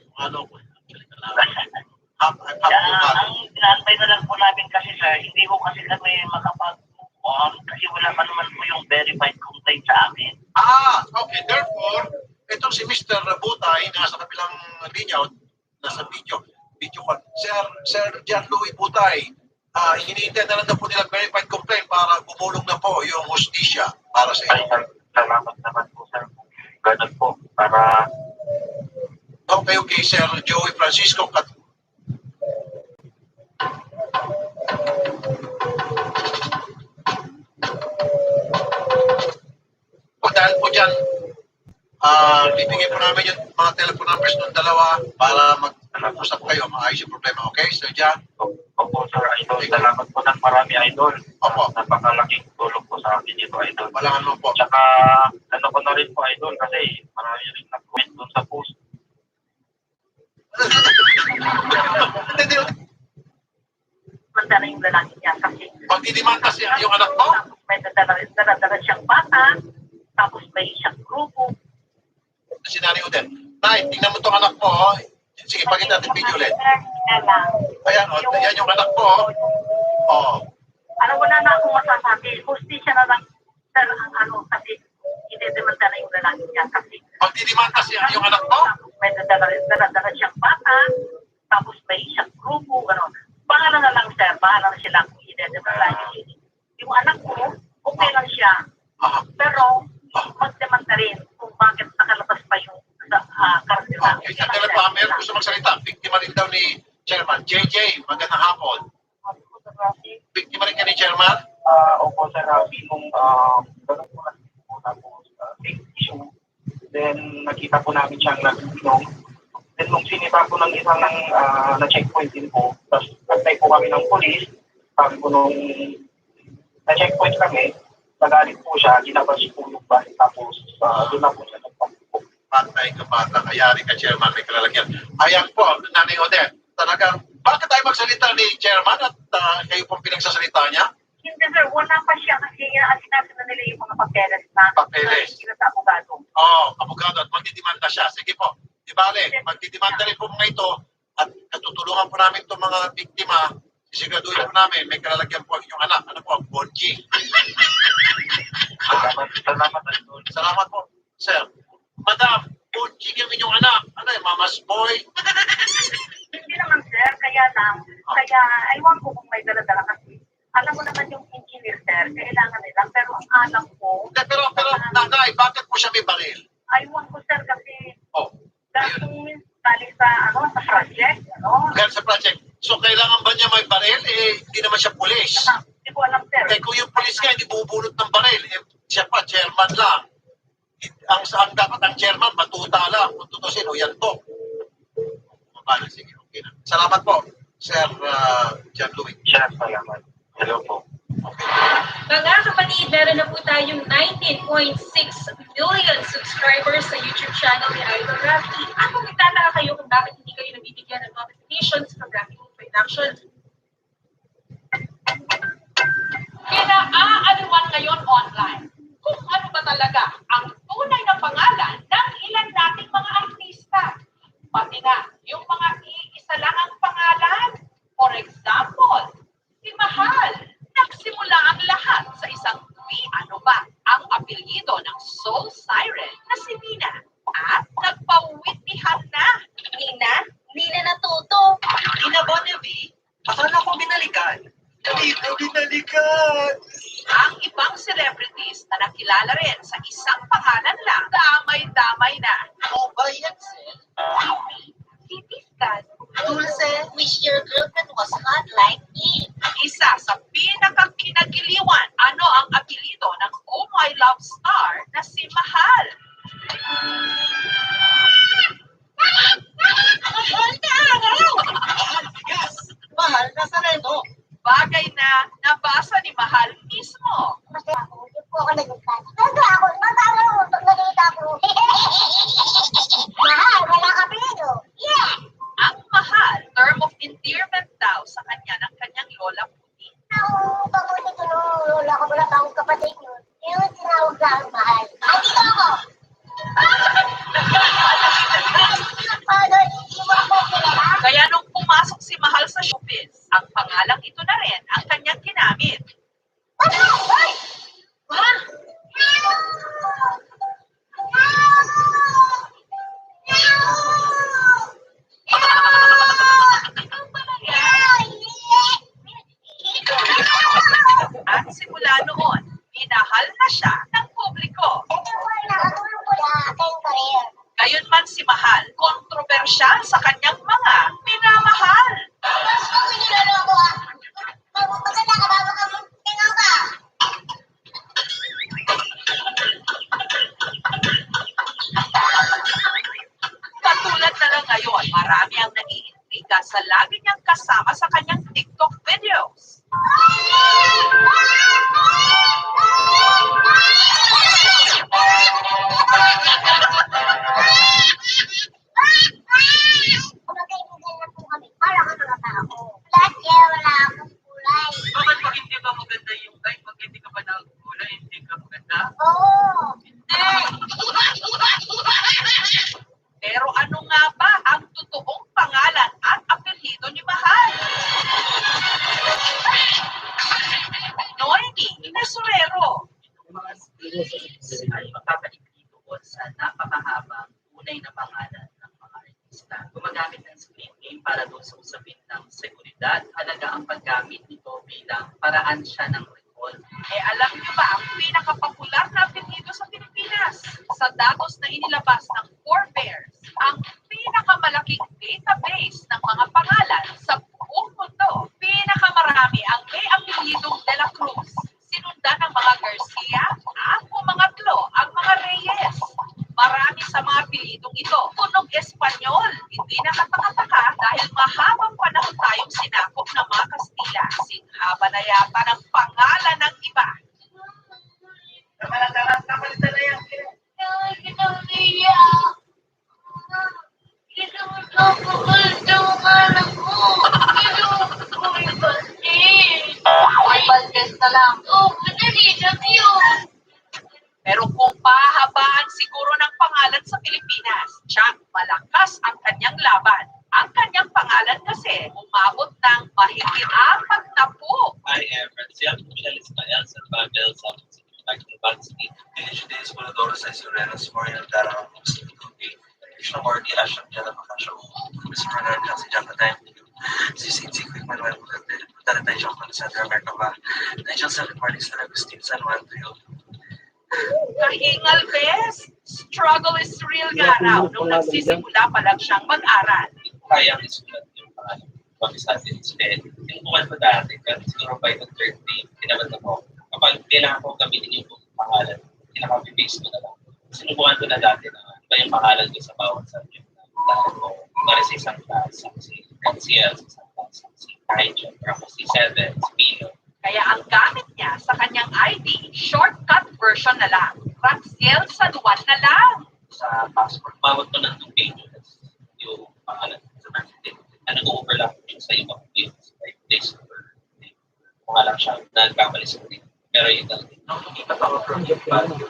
Ang pinaantay na lang po namin kasi, sir, hindi ko kasi kami makapag-on kasi wala pa naman po yung verified complaint sa amin. Okay. Therefore, itong si Mr. Butay, nasa kabilang linya, nasa video ko. Sir John Louis Butay, hinihintay na lang na po nila verified complaint para gumulong na po yung hustisya para sa inyo. Ay, salamat naman po, sir. Ganun po, para... Okay, Sir Joey Francisco. Dahil po dyan, bibigyan po namin yung mga telephone numbers ng dalawa para mag-usap kayo, maayos yung problema. Okay, Sir John? Opo, Sir Idol. Salamat po ng marami, Idol. Opo. Napakalaking tulong po sa akin dito, Idol. Walang ano po. Tsaka, ko na rin po, Idol, kasi marami rin nag-comment doon sa post. Manda na yung lalaki niya kasi... Pagdidimanda siya yung anak mo? May dala siyang bata, tapos may siyang grupo. Sinari ko din. Nay, tingnan mo itong anak mo. Sige, pakita natin video ulit. Ayan, yan yung anak mo. Wala na akong masasabi. Hustisya na lang, sir, ang kasi idedemanda na yung lalaki niya kasi. Pagdidimanda siya yung anak mo? May dala siyang bata, tapos may siyang grupo, gano'n. Bahala na lang, sir. Bahala na sila kung idedemanda yung anak ko, okay lang siya. Pero, magdemanda rin kung bakit nakalabas pa yung karantina. Okay, sa telepa, meron gusto magsalita. Biktima rin daw ni Chairman. JJ, magandang hapon. Biktima rin ka ni Chairman? Opo, Sir Rafi, nung gano'n po kasi po tapos issue. Then, nakita po namin siyang nag-inom. Then, nung sinita po ng isang na-checkpoint din po, tapos nagtay po kami ng police, sabi po nung na-checkpoint kami, nagalit po siya, ginabas po yung bahay, tapos doon na po siya nagpapupok. Patay ka bata, kayari ka, Chairman, may kalalagyan. Ayan po, Nanay Odette, talagang, bakit tayo magsalita ni Chairman at kayo pong pinagsasalita niya? Hindi sir, wala pa siya kasi sinabi na nila yung mga papeles na. Papeles? Sila sa abogado. Oo, abogado, at magdidimanda siya. Sige po, di bale, magdidimanda rin po mga ito at katutulungan po namin itong mga biktima. Siguraduhin po namin, may kalalagyan po ang inyong anak. Ano po, Bonji? Salamat po, sir. Madam, Bonji yung inyong anak. Ano eh, mama's boy? Hindi naman sir, kaya aywan ko kung may dala-dala kasi. Alam mo naman yung engineer sir, kailangan nila. Pero ang alam ko... Pero nanay, bakit po siya may baril? Aywan ko sir kasi... Dahil bali sa project, Dahil sa project. So, kailangan ba niya may baril? Eh, hindi naman siya pulis. Hindi ko alam sir. Eh, kung yung pulis nga, hindi bubulot ng baril. Eh, siya pa, chairman lang. Ang dapat ang chairman, matuta lang. Kung tutusin, yan to. Sige, okay na. Salamat po, Sir John Louis. Salamat. Hello po. Mga kapatid, meron na po tayong 19.6 million subscribers sa YouTube channel ni Idol Rafi. At kung nagtataka kayo kung bakit hindi kayo nabibigyan ng notifications from Rafi Production, pinaaaliwan ngayon online kung ano ba talaga ang tunay na pangalan ng ilan nating mga artista. Pati na yung mga iisa lang ang pangalan. For example, si Mahal. Nagsimula ang lahat sa isang ano ba ang apelyido ng soul siren na si Nina. At nagpawitnihan na. Nina na Toto. Nina Bonnevie? Paano ako binalikan? Dito binalikan! Ang ibang celebrities na nakilala rin sa isang pangalan lang, damay-damay na. Ano ba yan, Sel? Titiskan. Dulce, wish your girlfriend was hot like me. Isa sa pinakakinagiliwan, ano ang apelyido ng Oh My Love star na si Mahal. Yes! Mahal na sa reno. Bagay na nabasa ni Mahal mismo. Mahal, wala ka apelyido. Yeah! Ang Mahal, term of endearment daw sa kanya ng kanyang lola Puti. Ang pabuti ko nung lola ko, wala pa akong kapatid yun. Yung tinawag na ang Mahal. Andito ako! Kaya nung pumasok si Mahal sa showbiz, ang pangalang ito na rin ang kanyang ginamit. At simula noon, minahal na siya ng publiko. Gayunman si Mahal, kontrobersyal sa kanyang mga minamahal. Katulad na lang ngayon, marami ang naiintriga sa lagi niyang kasama sa kanyang TikTok videos. Bakit pag hindi ba maganda yung kahit pag hindi ka ba nagkulay, hindi ka maganda? Pero ano nga ba ang totoong pangalan at apelyido ni Mahal? Noemi Mesurero. Mga species ay magpapalik doon sa napakahabang tunay na pangalan ng mga artista. Gumagamit ng screen name para doon sa usapin ng seguridad. Halaga ang paggamit nito bilang paraan siya ng recall. Alam niyo ba ang pinakapopular na apelyido sa Pilipinas? Sa datos na inilabas ng Forebears, ang pinakamalaking database ng mga pangalan sa buong mundo. Pinakamarami ang may apelyidong De La Cruz. Sinundan ng mga Garcia at pumangatlo ang mga Reyes. Marami sa mga apelyidong ito, tunog Espanyol. Hindi nakataka-taka dahil mahabang panahon tayong sinakop ng mga Kastila. Singhaba na yata ng pangalan ng iba. lang. Oh, madali lang yun. Pero kung pahabaan siguro ng pangalan sa Pilipinas, tiyak malakas ang kanyang laban. Ang kanyang pangalan kasi umabot ng mahigit 40. I am Franciano Michalis Mayal sa Babel sa University. Initiatives por todos as ciudadanos orientaram Krishna Morty Ashram Jala Makasha Mr. Bernard kasi Jaka Time si Sinzi Quick Manuel Putala tayo siya kung sa America ba tayo sa Party sa Agustin San Juan Trio. Kahingal, bes. Struggle is real nga raw nung nagsisimula pa lang siyang mag-aral. Kaya isulat yung pangalan. Kami sa atin instead, tinutukan ko dati, pero siguro by the third day, tinamad ako. Kapag kailangan ko gamitin yung pangalan, kinaka-paste ko na lang. Sinubukan ko na dati na iba yung pangalan ko sa bawat subject na dahil ko. Kunwari sa isang class, si NCL, sa isang class, si Kaijo, or si Seven, si Pino. Kaya ang gamit niya sa kanyang ID, shortcut version na lang. Raxiel San Juan na lang. Sa passport, bawat ko ng 2 pages yung pangalan sa birthday. Na nag-overlap yun sa ibang fields, like place number. Mga lang siya, nagkamali sa rin. Pero yun lang. Iba pa ako project value.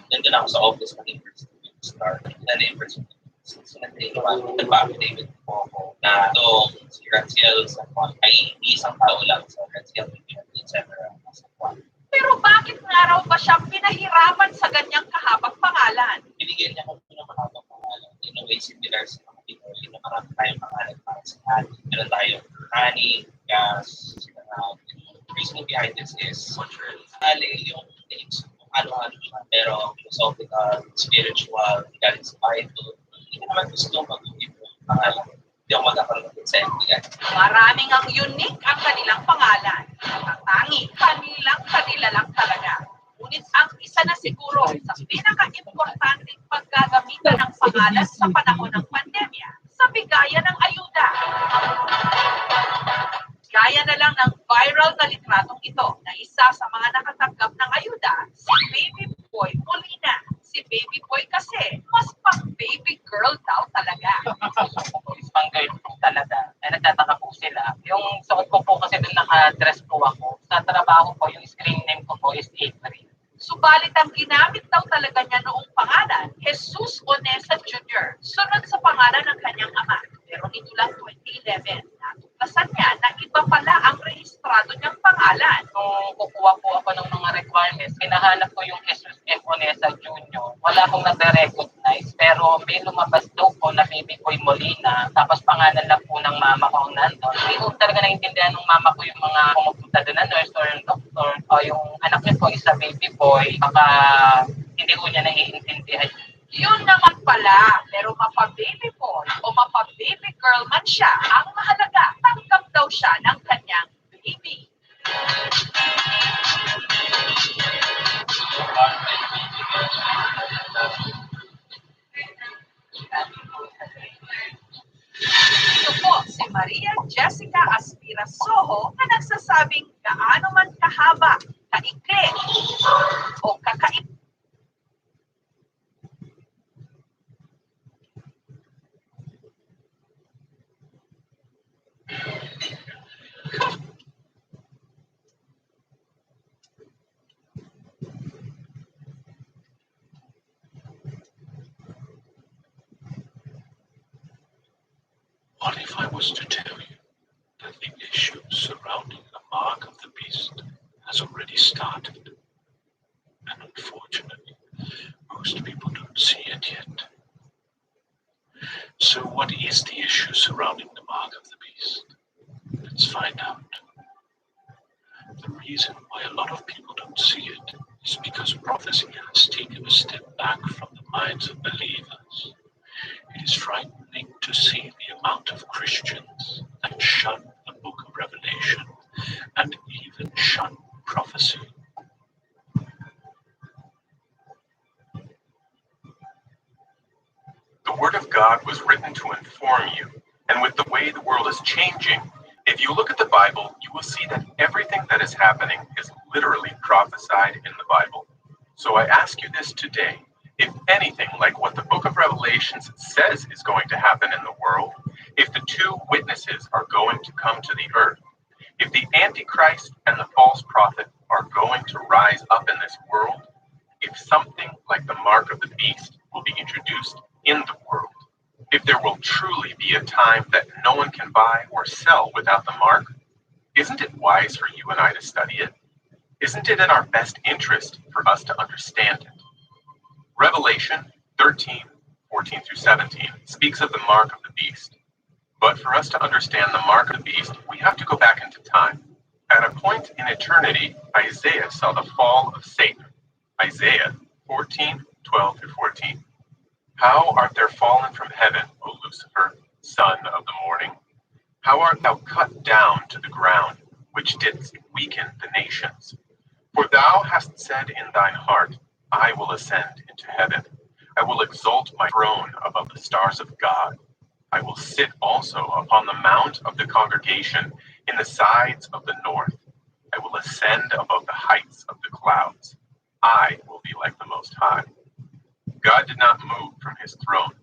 Nandun ako sa office ng University of Star. Na-university. So, nag-affidavit po ako na itong si Raxiel San Juan ay isang tao lang sa Raxiel, etc. Pero bakit nga raw ba siya pinahirapan sa ganyang kahabang pangalan? Binigyan niya ko ng mahabang pangalan. In a way, similar sa mga Pinoy na marami tayong pangalan para sa Hani. Meron tayong Hani, Gas, the reason behind this is Ali, yung names ano-ano siya. Pero philosophical, spiritual, galing sa Bible. Hindi naman gusto mag-ibig yung pangalan. Hindi ako magkakaroon ng consent. Maraming ang unique ang kanilang pangalan. Natatangi, kanila lang talaga. Ngunit ang isa na siguro sa pinaka-importanting paggagamitan ng pangalan sa panahon ng pandemya, sa bigayan ng ayuda. Gaya na lang ng viral na litratong ito na isa sa mga nakatanggap ng ayuda, si Baby Boy Molina. Si Baby Boy kasi, mas pang baby girl daw talaga. Pang girl po talaga. Ay nagtataka po sila. Yung suot ko po kasi doon naka-dress po ako. Sa trabaho po, yung screen name ko po is April. Subalit ang ginamit daw talaga niya noong pangalan, Jesus Onesa Jr. Sunod sa pangalan ng kanyang ama. Pero nito lang 2011, natuklasan niya na iba pala ang rehistrado niyang pangalan. Kung kukuha po ako ng mga requirements, hinahanap ko yung Jesus M. Onesa Jr. Wala akong nare-recognize, pero may lumabas daw po na Baby Boy Molina, tapos pangalan lang po ng mama ko ang nandun. Hindi ko talaga naintindihan ng mama ko yung mga pumupunta doon na nurse or yung doctor, o yung anak niya po isa Baby Boy, baka hindi ko niya naiintindihan. Yun naman pala, pero mapa-baby boy o mapa-baby girl man siya, ang mahalaga, tanggap daw siya ng kanyang baby. Ito po si Maria Jessica Aspira Soho na nagsasabing gaano man kahaba, kaikli, o kakaip. What if I was to tell you that the issue surrounding the mark of the beast has already started? And unfortunately, most people don't see it yet. So what is the issue surrounding the mark of the beast? Let's find out. The reason why a lot of people don't see it is because prophecy has taken a step back from the minds of believers. It is frightening to see the amount of Christians that shun the book of Revelation and even shun prophecy. The Word of God was written to inform you, and with the way the world is changing, if you look at the Bible, you will see that everything that is happening is literally prophesied in the Bible. So I ask you this today. If anything like what the book of Revelations says is going to happen in the world, if the two witnesses are going to come to the earth, If the Antichrist and the false prophet are going to rise up in this world, if something like the mark of the beast will be introduced in the world, if there will truly be a time that no one can buy or sell without the mark, isn't it wise for you and I to study it? Isn't it in our best interest for us to understand it? Revelation 13:14 through 17 speaks of the mark of the beast. But for us to understand the mark of the beast, we have to go back into time. At a point in eternity, Isaiah saw the fall of Satan. Isaiah 14:12 through 14. How art thou fallen from heaven, O Lucifer, son of the morning? How art thou cut down to the ground, which didst weaken the nations? For thou hast said in thine heart, I will ascend into heaven. I will exalt my throne above the stars of God. I will sit also upon the mount of the congregation in the sides of the north. I will ascend above the heights of the clouds. I will be like the Most High. God did not move from his throne.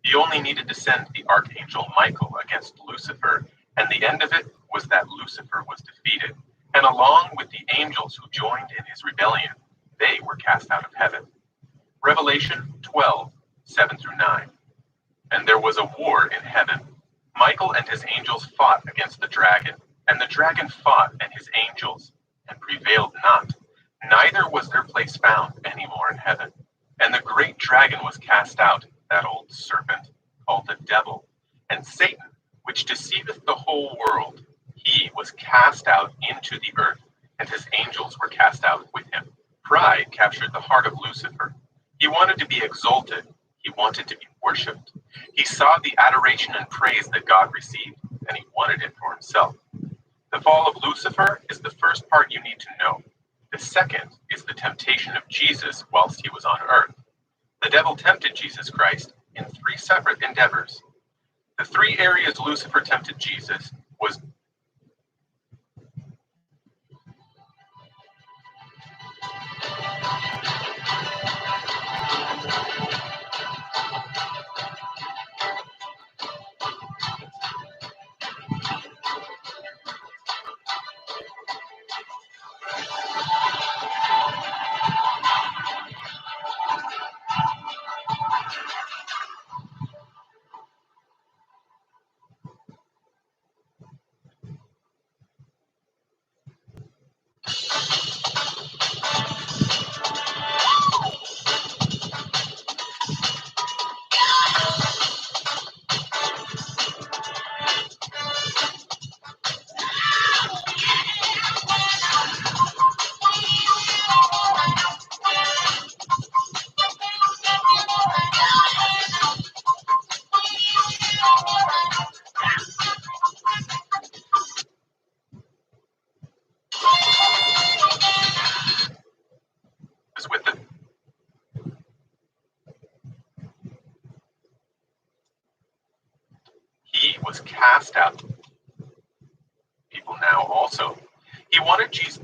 He only needed to send the archangel Michael against Lucifer, and the end of it was that Lucifer was defeated, and along with the angels who joined in his rebellion, they were cast out of heaven. Revelation 12:7 through 9. And there was a war in heaven. Michael and his angels fought against the dragon, and the dragon fought and his angels, and prevailed not. Neither was their place found any more in heaven. And the great dragon was cast out, that old serpent, called the devil, and Satan, which deceiveth the whole world. He was cast out into the earth, and his angels were cast out with him. Pride captured the heart of Lucifer. He wanted to be exalted. He wanted to be worshipped. He saw the adoration and praise that God received, and he wanted it for himself. The fall of Lucifer is the first part you need to know. The second is the temptation of Jesus whilst he was on earth. The devil tempted Jesus Christ in 3 separate endeavors. The 3 areas Lucifer tempted Jesus was with the he was cast out. People now also. He wanted Jesus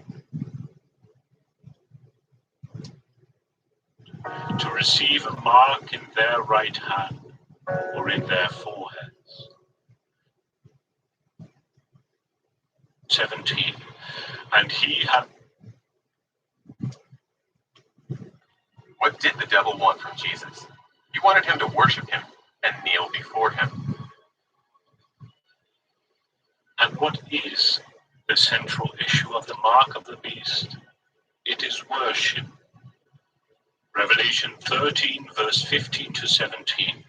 to receive a mark in their right hand or in their foreheads. 17. And he had. What did the devil want from Jesus? He wanted him to worship him and kneel before him. And what is the central issue of the mark of the beast? It is worship. Revelation 13, verse 15 to 17.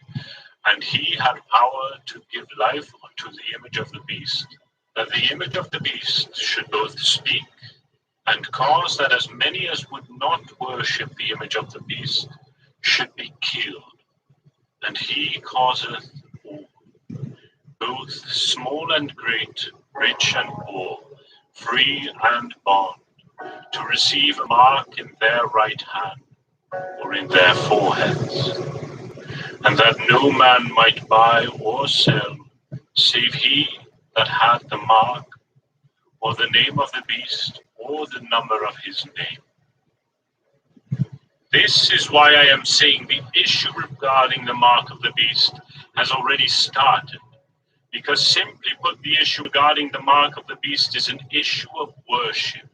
And he had power to give life unto the image of the beast, that the image of the beast should both speak and cause that as many as would not worship the image of the beast should be killed. And he causeth all, both small and great, rich and poor, free and bond, to receive a mark in their right hand or in their foreheads, and that no man might buy or sell, save he that had the mark, or the name of the beast, or the number of his name. This is why I am saying the issue regarding the mark of the beast has already started, Because simply put, the issue regarding the mark of the beast is an issue of worship.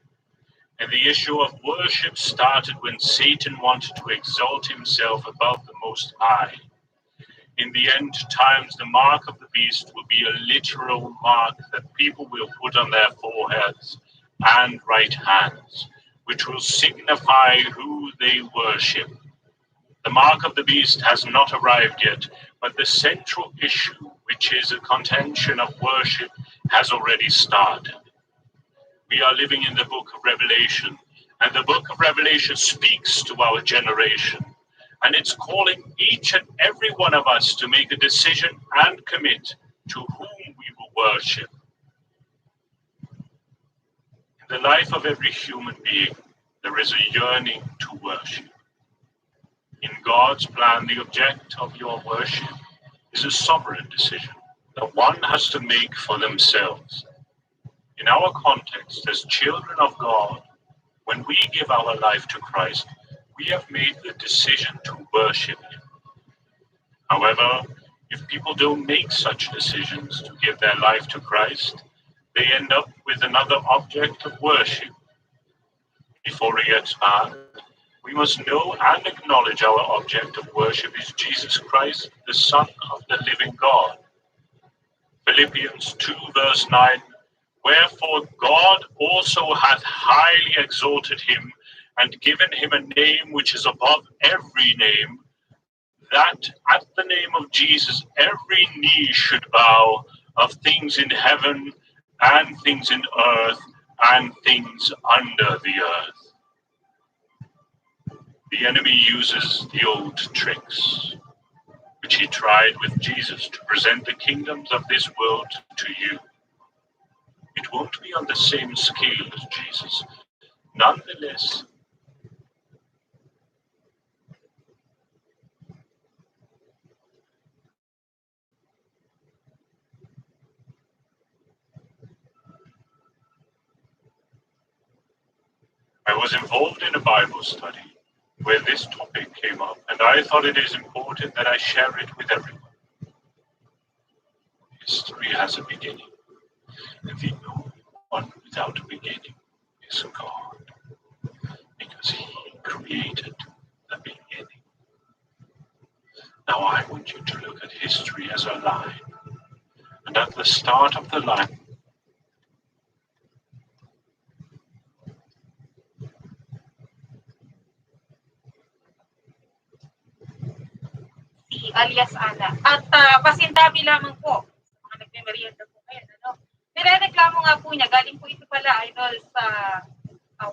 And the issue of worship started when Satan wanted to exalt himself above the Most High. In the end times, the mark of the beast will be a literal mark that people will put on their foreheads and right hands, which will signify who they worship. The mark of the beast has not arrived yet, but the central issue, which is a contention of worship, has already started. We are living in the book of Revelation, and the book of Revelation speaks to our generation, and it's calling each and every one of us to make a decision and commit to whom we will worship. In the life of every human being, there is a yearning to worship. In God's plan, the object of your worship is a sovereign decision that one has to make for themselves. In our context, as children of God, when we give our life to Christ, we have made the decision to worship Him. However, if people don't make such decisions to give their life to Christ, they end up with another object of worship. Before we get started, we must know and acknowledge our object of worship is Jesus Christ, the Son of the living God. Philippians 2 verse 9, wherefore God also hath highly exalted him and given him a name which is above every name, that at the name of Jesus every knee should bow, of things in heaven and things in earth and things under the earth. The enemy uses the old tricks, which he tried with Jesus, to present the kingdoms of this world to you. It won't be on the same scale as Jesus. Nonetheless, I was involved in a Bible study where this topic came up, and I thought it is important that I share it with everyone. History has a beginning, and the only one without a beginning is God, because He created the beginning. Now I want you to look at history as a line, and at the start of the line, alias Ana. At pasintabi lamang po, mga nagme-merienda po ngayon, nirereklamo nga po niya, galing po ito pala, Idol, sa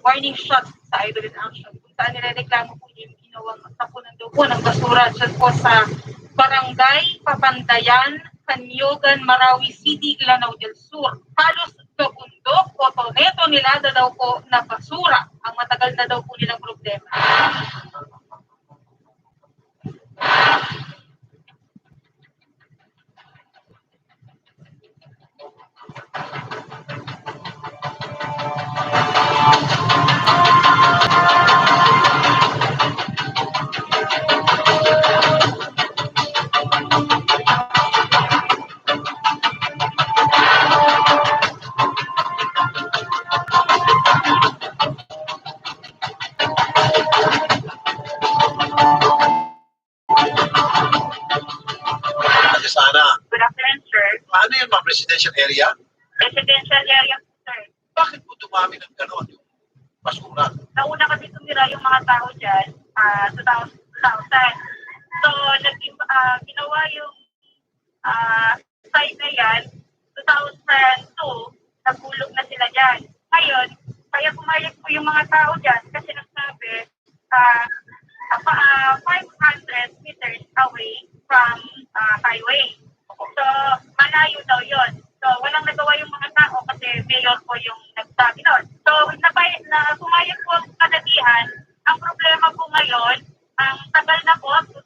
warning shot sa Idol in Action, kung saan nirereklamo po niya yung ginawang tapunan daw po ng basura dyan po sa Barangay Papandayan, Kanyogan, Marawi City, Lanao del Sur. Halos bundok o toneto nilada daw po na basura ang matagal na daw po nilang problema. Sana. Good afternoon, sir. Ano yun, ma'am? Residential area? Residential area, sir. Bakit po dumami ng gano'n yung basura? Nauna kasi tumira yung mga tao dyan, 2000. So, ginawa yung site na yan, 2002, nagulog na sila dyan. Ngayon, kaya pumayag po yung mga tao dyan kasi nagsabi, 500 meters away from highway. So, malayo daw yun. So, walang nagawa yung mga tao kasi mayor po yung nagsabi nun. So, pumayag po ang kanabihan. Ang problema po ngayon, ang tagal na po, 2001,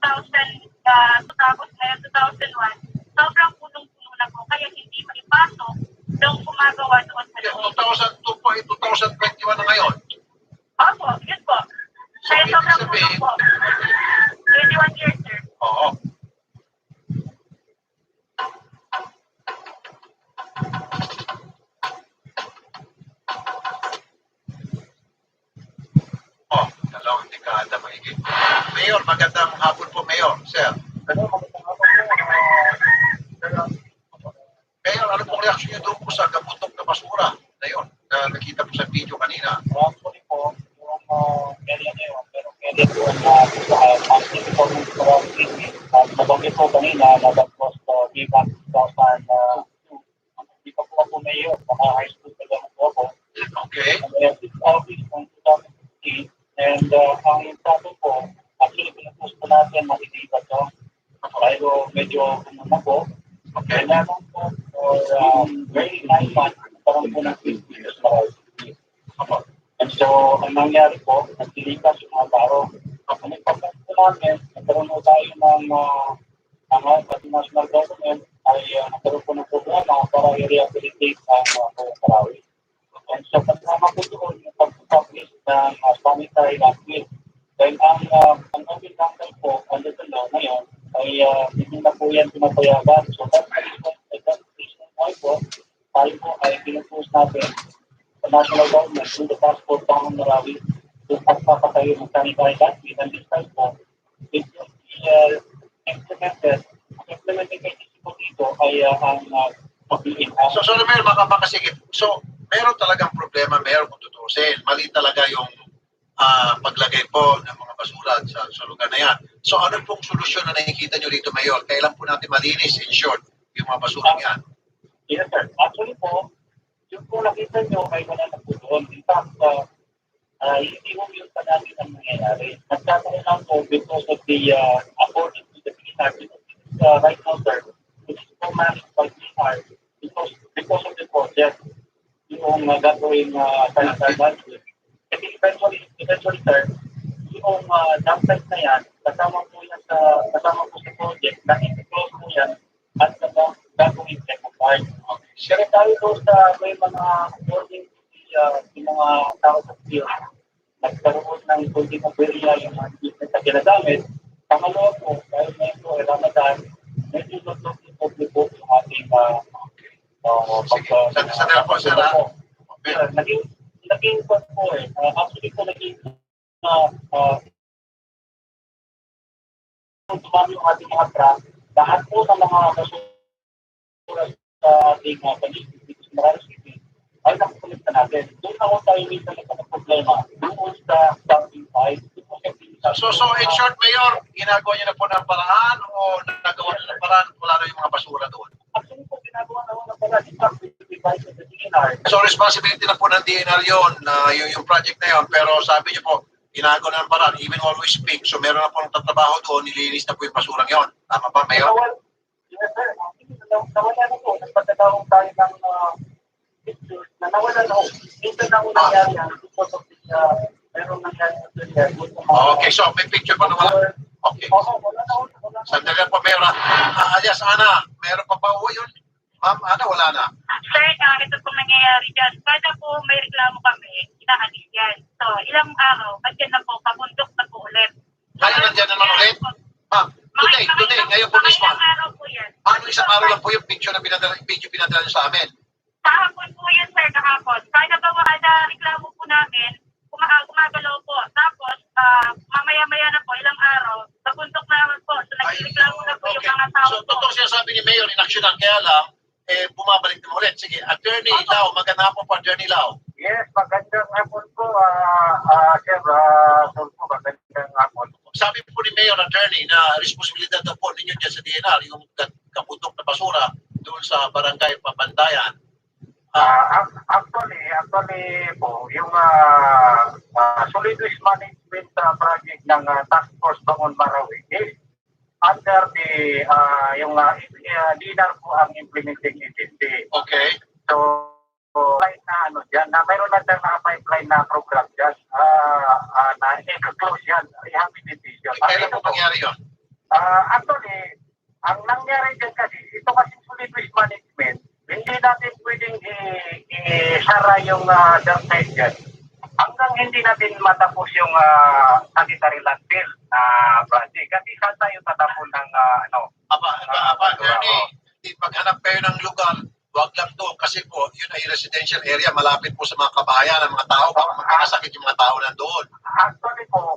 sobrang punong-puno na po. Kaya hindi maipasok yung gumagawa doon sa loob. 2002 po, 2021 na ngayon. Opo, yun po. Kaya sobrang puno po. 21 years, sir. Oo. Mayor, sir. Mayor, ano pong reaction niyo doon po sa kaputok na basura na yun, na nakita po sa video kanina? Actually po, yung area na yun, pero area po na ang performance surrounding nabanggit po kanina na that was way back 2002. Hindi pa po ako mayor, mga high school pa lang po ako. Okay. And this office ng 2015, and ang sabi po, actually pinupost po natin makikita to. Pero medyo kumuna po. Okay. Kailangan po for very 9 months, parang po ng 50 years marami. And so, ang nangyari po, nagsilikas yung mga tao. Ang ipagkat po namin, nagkaroon po tayo ng pati national government ay nagkaroon po ng programa para i-rehabilitate ang buong Marawi. And so, kasama po doon yung pag-publish ng sanitary landfill. Dahil ang COVID landfill po, ang dito ngayon, ay hindi na po yan pinapayagan. So, that's the reason why po, tayo po ay pinupost natin sa national government through the passport ng Marawi kung pagpapatayo ng sanitary landfill. And this time po, it will be implemented. Implementation po dito ay ang pag-iin. So, Mayor, makasigit. So, meron talagang problema, Mayor, kung tutusin. Mali talaga yung paglagay po ng mga basura sa lugar na yan. So, ano pong solusyon na nakikita nyo dito, Mayor? Kailan po natin malinis, in short, yung mga basura yan? Yes, sir. Actually po, yung po nakita nyo ay wala na po doon. In fact, hindi mo yung panagin ang nangyayari. Nagkakaroon lang po because of the, according to the PNR, right now, sir, which is managed by PNR because of the project, yung gagawin sanitary landfill. Kasi eventually, sir, yung downside na yan, kasama po sa project, na i-close po yan at gagawin check of art. Pero tayo doon sa may mga according to yung mga tao sa field, nagkaroon ng kunting area yung mga business na ginagamit. Pangalawa po, dahil na ito ay Ramadan, medyo naglutin po yung ating naging po eh. Actually po naging dumami yung ating mga truck, lahat po ng mga basura sa ating paligid dito sa Marawi City ay nakakulit na natin. Doon ako tayo minsan nagkakaproblema. Doon sa dumping site. So, in short, Mayor, ginagawa niyo na po ng paraan o nagawa niyo ng paraan at wala na yung mga basura doon? Actually po, ginagawa na ng paraan. So, responsibility na po ng DNR yun, yung project na yun. Pero sabi niyo po, ginagawa na ng paraan, even while we speak. So, meron na po ng tatrabaho doon, nilinis na po yung basurang yun. Tama ba, Mayor? Yes, sir. Nawala na po. Nagpatagawang tayo ng pictures na nawala na po. Minsan na po nangyari yan. Because of this, meron nangyari na okay, so may picture pa naman. Okay. Sandali po, Mayor. Alias, Ana, meron pa ba yun? Ma'am, Ana, wala na. Sir, ito po nangyayari dyan. Kada po may reklamo kami, inaalis yan. So, ilang araw, andyan na po, pabundok na po ulit. Ngayon nandiyan naman ulit? Ma'am, today, ngayon po mismo. Ano isang araw lang po yung picture na pinadala nyo sa amin? Kahapon po yun, sir, kahapon. Kada ba reklamo po namin, gumagalaw po. Tapos, mamaya-maya na po, ilang araw, nabundok na naman po. So, nagreklamo na po yung mga tao. So, totoo siya sabi ni Mayor, inaksyonan. Kaya lang, bumabalik na ulit. Sige, Attorney Lau, magandang hapon po, Attorney Lau. Yes, magandang hapon po, sir. Magandang hapon. Sabi po ni Mayor, Attorney, na responsibilidad na po ninyo dyan sa DNR, yung kaputok na basura doon sa barangay Papandayan. Actually po, yung solid waste management project ng Task Force Bangon Marawi is under the yung DNR po ang implementing agency. Okay. So, line na dyan, na mayroon na dyan na pipeline na program dyan, na i-close yan, rehabilitation. Kailan po mangyari yun? Actually, ang nangyari dyan kasi, ito kasi solid waste management, hindi natin pwedeng i-sara yung dirt side dyan. Hanggang hindi natin matapos yung sanitary landfill project. Kasi saan tayo tatapon ng Attorney, paghanap kayo ng lugar, Huwag lang doon kasi po, yun ay residential area, malapit po sa mga kabahayan ng mga tao, baka magkakasakit yung mga tao na doon. Actually po,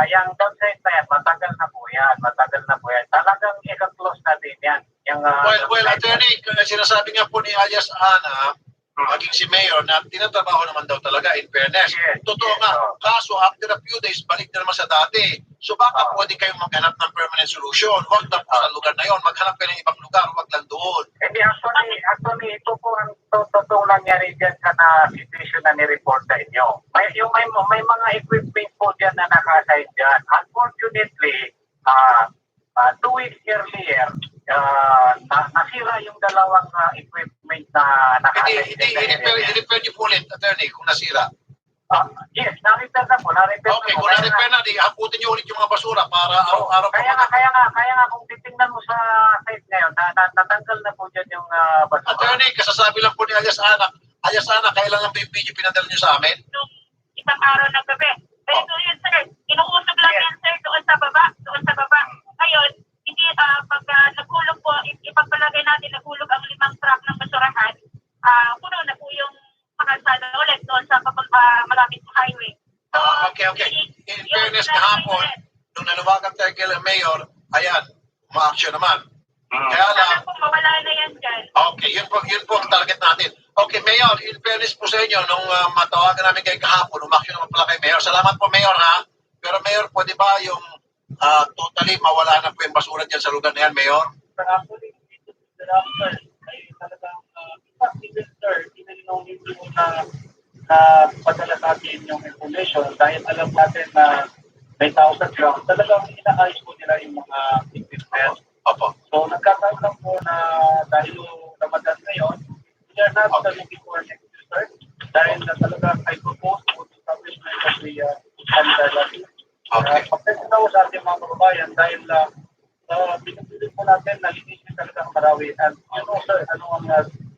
yung downside na yan, matagal na po yan. Talagang ika-close natin yan. Yung, Well, attorney, sinasabi nga po ni alias Ana, maging si Mayor, na tinatrabaho naman daw talaga in fairness. Totoo nga, kaso after a few days, balik na naman sa dati. So baka pwede kayong maghanap ng permanent solution. Huwag na po sa lugar na yon, maghanap kayo ng ibang lugar, huwag lang doon. Hindi, actually, ito po ang totoong nangyari dyan sa situation na ni-report sa inyo. May mga equipment po dyan na naka-assign dyan. Unfortunately, 2 weeks earlier, nasira yung dalawang equipment na naka-assign dyan. I-repair niyo po ulit, attorney, kung nasira. Yes, na-repair na po. Okay, kung na-repair na, haputin niyo ulit yung mga basura para araw-araw po. Kaya nga kung titingnan mo sa site ngayon, natanggal na po dyan yung basura. Attorney, kasasabi lang po ni alias Ana, kailan lang yung video pinadala niyo sa amin? Isang araw na gabi. Pero yun, sir, inuusog lang yan, sir, doon sa baba. Ngayon, hindi, pag nagulog po, ipagpalagay natin, nagulog ang 5 truck ng basurahan, puno na po yung kalsada ulit doon sa malapit sa highway. So, okay. In fairness, kahapon, nung naluwagan tayo kay Mayor, ayan, ma-action naman. Kaya lang, mawala na yan dyan. Okay, yun po ang target natin. Okay, Mayor, in fairness po sa inyo, nung matawagan namin kayo kahapon, umaksyon naman pala kay Mayor. Salamat po, Mayor, ha? Pero Mayor, pwede ba yung totally mawala na po yung basura dyan sa lugar na yan, Mayor? Actually, dito sa ay talagang sir, hindi mo na padala sa atin yung information dahil alam natin na may 1,000 ground. Talagang inaayos po nila yung mga equipment. Opo. So, nagkakaroon lang po na dahil yung Ramadan ngayon, we are not looking for next year, dahil na talagang I propose to establishment of the standard level. Pagkakas na po sa ating mga kababayan dahil pinapilit po natin na linisin talaga ang Marawi. And you know, sir, ano ang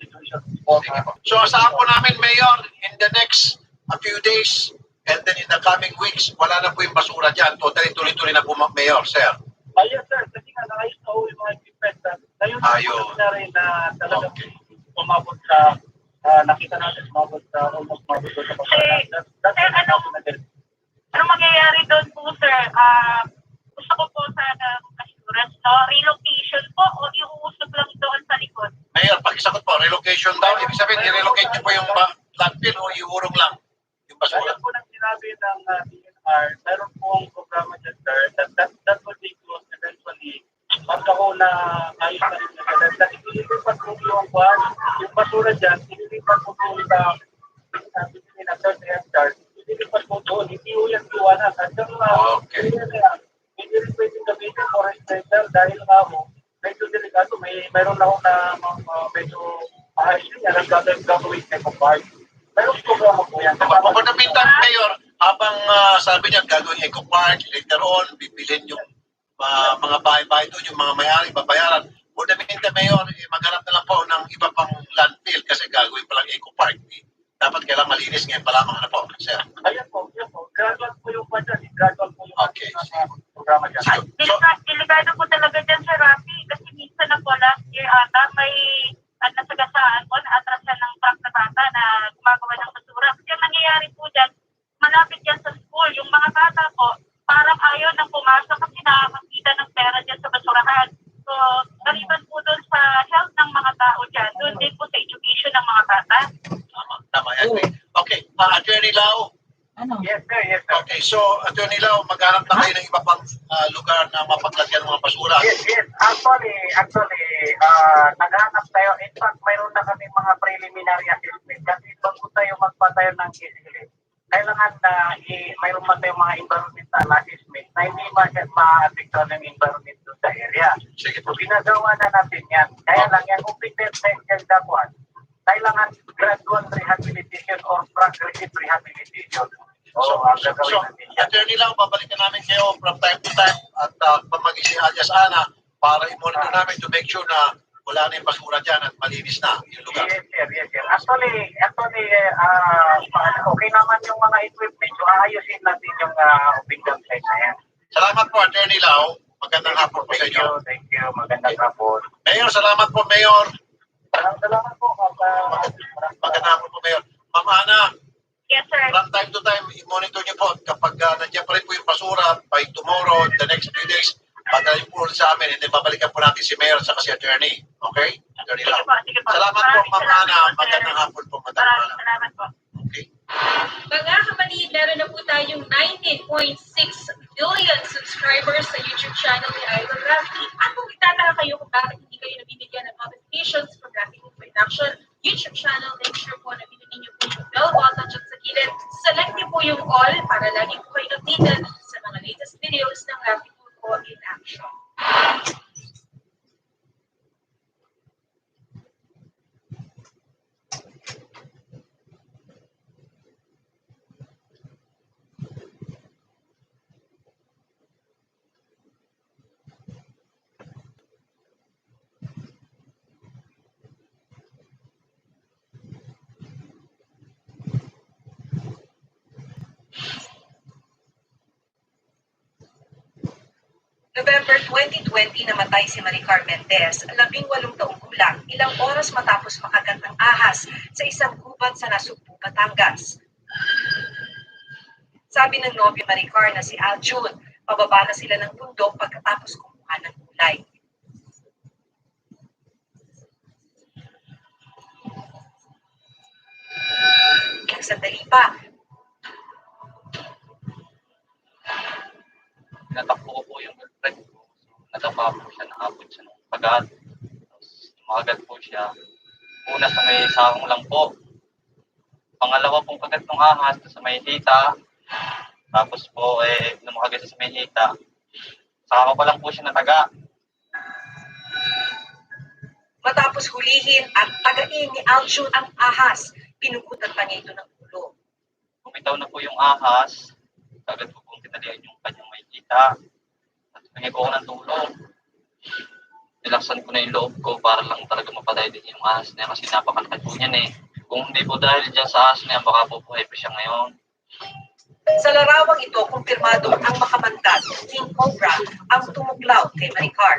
situation po? So, asahan po namin, Mayor, in the next a few days and then in the coming weeks, wala na po yung basura dyan. Totally tuloy-tuloy na po, Mayor, sir. Yes, sir. Kasi nga, nakayos na yung mga equipment. Ngayon na rin na talagang umabot sa, nakita natin, umabot sa almost sa pagkakas. Ano mangyayari doon po, sir? Gusto ko po sana assurance, no? Relocation po o iuusog lang doon sa likod? Mayor, pakisagot po, relocation daw. Ibig sabihin, i-relocate niyo po yung landfill o iurong lang yung basura. Kaya po nang sinabi ng DNR, meron pong programa dyan, sir, that will be closed eventually. Pagka ko na ayos na rin na ganda, ililipat po yung basura dyan, ililipat po sa between a third and third. Ililipat po doon, hindi po yan iwanan. Hindi rin pwedeng gamitin for residential dahil nga mo, medyo delikado. Mayroon na ako na medyo ayos niya, gagawin na eco-park. Mayroon programa po yan. For the meantime, Mayor, habang sabi niya gagawin eco-park, later on, bibilhin yung mga bahay-bahay doon, yung mga may-ari, babayaran. For the meantime, Mayor, maghanap na lang po ng iba pang landfill kasi gagawin pa lang eco-park. Dapat kailang malinis ngayon pa lamang na po, sir. Ayan po. Gradual po yung budget. Gradual po yung programa dyan. Delikado po talaga dyan, Sir Rafi, kasi minsan na po last year ata may nasagasaan po, na-atrasan ng truck na bata na gumagawa ng basura. Kasi ang nangyayari po dyan, malapit yan sa school. Yung mga bata po, parang ayaw na pumasok kasi nakakakita ng pera dyan sa basurahan. So, kaliban po doon sa health ng mga tao dyan, doon din po sa education ng mga bata. Tama yan. Okay, Attorney Lau. Yes, sir. Okay, so Attorney Lau, maghanap na kayo ng iba pang lugar na mapaglagyan ng mga basura. Yes. Actually, naghanap tayo. In fact, mayroon na kami mga preliminary assessment. Kasi bago tayo magpatayo ng KCL, kailangan na mayroon man tayong mga environmental assessment na hindi ma-apektuhan ng environment doon sa area. Sige. So, ginagawa na natin yan. Kaya lang yan, open-test yan dapat. Kailangan gradual rehabilitation or progressive rehabilitation. So, Attorney Lau, babalikan namin kayo from time to time at pamaging si alias Ana para i-monitor namin to make sure na wala na yung basura dyan at malinis na yung lugar. Yes, sir. Actually, okay naman yung mga equipment. So, aayusin natin yung open dump site na yan. Salamat po, Attorney Lau. Magandang hapon po sa inyo. Thank you. Magandang hapon. Mayor, salamat po, Mayor. Salamat po. Magandang hapon po, Mayor. Ma'am Ana, Yes, sir. from time to time, i-monitor niyo po kapag nandiyan pa rin po yung basura by tomorrow, the next few days, padalhin po ulit sa amin and then babalikan po natin si Mayor at saka si Attorney. Okay? Attorney lang. Sige po. Salamat po, Ma'am Ana. Magandang hapon po, Madam Ana. Salamat po. Mga kapatid, meron na po tayong 19.6 billion subscribers sa YouTube channel ni Idol Rafi. At kung itataka kayo kung bakit hindi kayo nabibigyan ng notifications from Rafi Production YouTube channel, make sure po na pinunin niyo po yung bell button dyan sa gilid. Select niyo po yung all para lagi po kayo updated sa mga latest videos ng Rafi po in action. November 2020 namatay si Maricar Mendez, 18 taong gulang, ilang oras matapos makagat ng ahas sa isang gubat sa Nasugbu, Batangas. Sabi ng nobyo Maricar na si Aljun, pababa na sila ng bundok pagkatapos kumuha ng gulay. Sandali pa. Natakbo ko po yung girlfriend ko. Natapa po siya, nakapot siya ng pagat. Tapos makagat po siya. Una sa may sakong lang po. Pangalawa pong pagat ng ahas sa may hita. Tapos po, lumakagat sa may hita. Saka ko pa lang po siya nataga. Matapos hulihin at tagain ni Aljun ang ahas, pinugutan pa niya ito ng ulo. Bumitaw na po yung ahas. Agad po pong tinalian yung kanyang may hita. At hingi ko ng tulong. Nilaksan ko na yung loob ko para lang talaga mapatay din yung ahas niya kasi napakalakas po niyan eh. Kung hindi po dahil dyan sa ahas niya, baka po buhay pa siya ngayon. Sa larawang ito, kumpirmado ang makamandag King Cobra ang tumuglaw kay Maricar.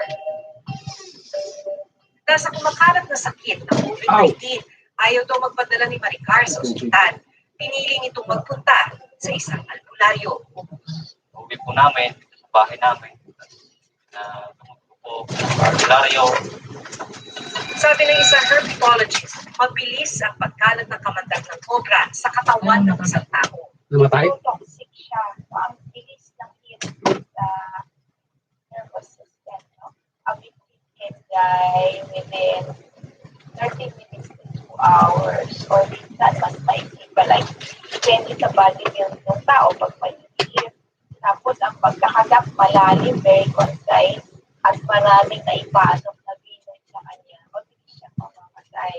Dahil sa kumakalat na sakit ng COVID-19, ayaw daw magpadala ni Maricar sa ospital. Pinili nitong magpunta sa isang albularyo. Uwi po namin, sa bahay namin. Tumugpo po sa albularyo. Sabi ng isang herpetologist, mabilis ang pagkalat ng kamandag ng cobra sa katawan ng isang tao. Namatay? Toxic siya. So, ang bilis ng hit sa nervous system. No? A victim can die within 30 minutes to 2 hours or minsan mas maikli pa like depende sa body build ng tao pag maliit. Tapos ang pagkakagat malalim, very concise at maraming naipasok na venom sa kanya. Mabilis siya mamamatay.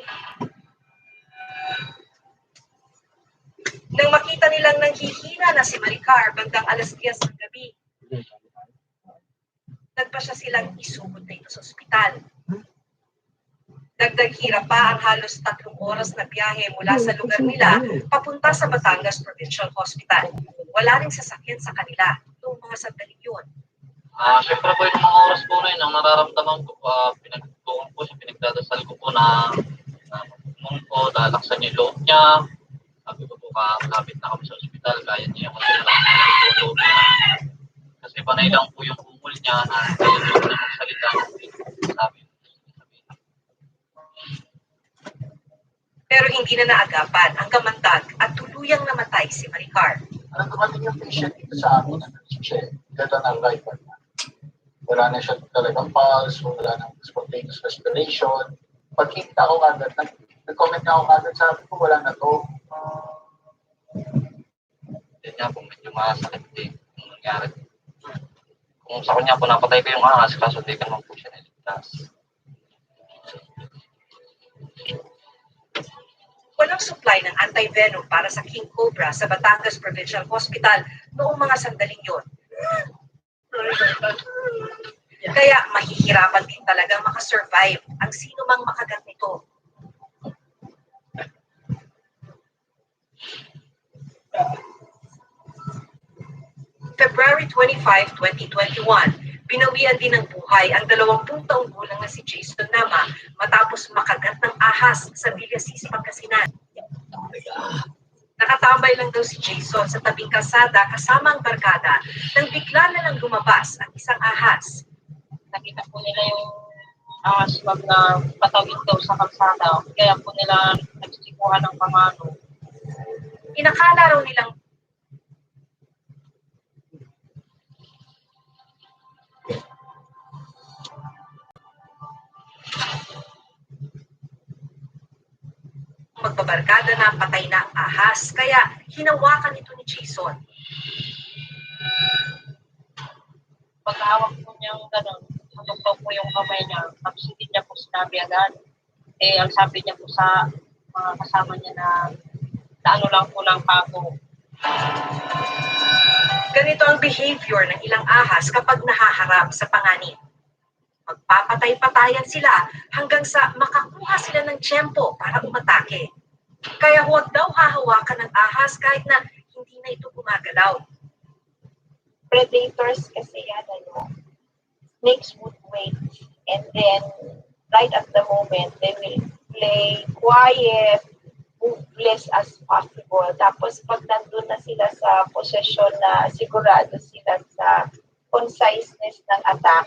Nang makita nilang nanghihina na si Maricar bandang alas 10 ng gabi, nagpasya silang isugod na ito sa ospital. Dagdag hirap pa ang halos 3 oras na biyahe mula sa lugar nila papunta sa Batangas Provincial Hospital. Wala ring sasakyan sa kanila noong mga sandaling yun. Siyempre po yung mga oras po na yun, ang nararamdaman ko po, pinagtutukan po siya, pinagdadasal ko po na mong po, lalaksan yung loob niya. Sabi ko po, malapit na kami sa ospital, kaya niya kasi lang loob niya. Kasi panay lang po yung umul niya na kaya niya na magsalita. Sabi Pero hindi na naagapan ang kamandag at tuluyang namatay si Maricar. Nang dumating yung patient dito sa amin, siya, ganda ng life niya. Wala na siya talagang pulse, wala nang spontaneous respiration. Pagkita ko agad, nag-comment na ako agad, sabi ko, wala na to. Yan nga po, medyo masakit din yung nangyari. Kung sa kanya po napatay ko yung ahas, kaso di ka naman po siya niligtas. Walang supply ng anti-venom para sa King Cobra sa Batangas Provincial Hospital noong mga sandaling yun. Kaya mahihirapan din talaga makasurvive ang sino mang makagat nito. February 25, 2021, Pinawian din ng buhay ang 20 taong gulang na si Jason Nama matapos makagat ng ahas sa Villasis, Pangasinan. Nakatambay lang daw si Jason sa tabing kalsada kasama ang barkada nang bigla na lang lumabas ang isang ahas. Nakita po nila yung ahas na patawid daw sa kalsada, kaya po nila nagsikuhan ng pamano. Inakala raw nilang magbabarkada na patay na ang ahas, kaya hinawakan ito ni Jason. Pagkahawak po niyang gano'n, matugtog po yung kamay niya, tapos hindi niya po sinabi agad. Ang sabi niya po sa mga kasama niya na ano lang po ng pako. Ganito ang behavior ng ilang ahas kapag nahaharap sa panganib. Magpapatay-patayan sila hanggang sa makakuha sila ng tiyempo para umatake. Kaya huwag daw hahawakan ng ahas kahit na hindi na ito gumagalaw. Predators kasi yan, snakes would wait and then right at the moment they will play quiet, moveless as possible. Tapos pag nandun na sila sa posisyon na sigurado sila sa conciseness ng attack,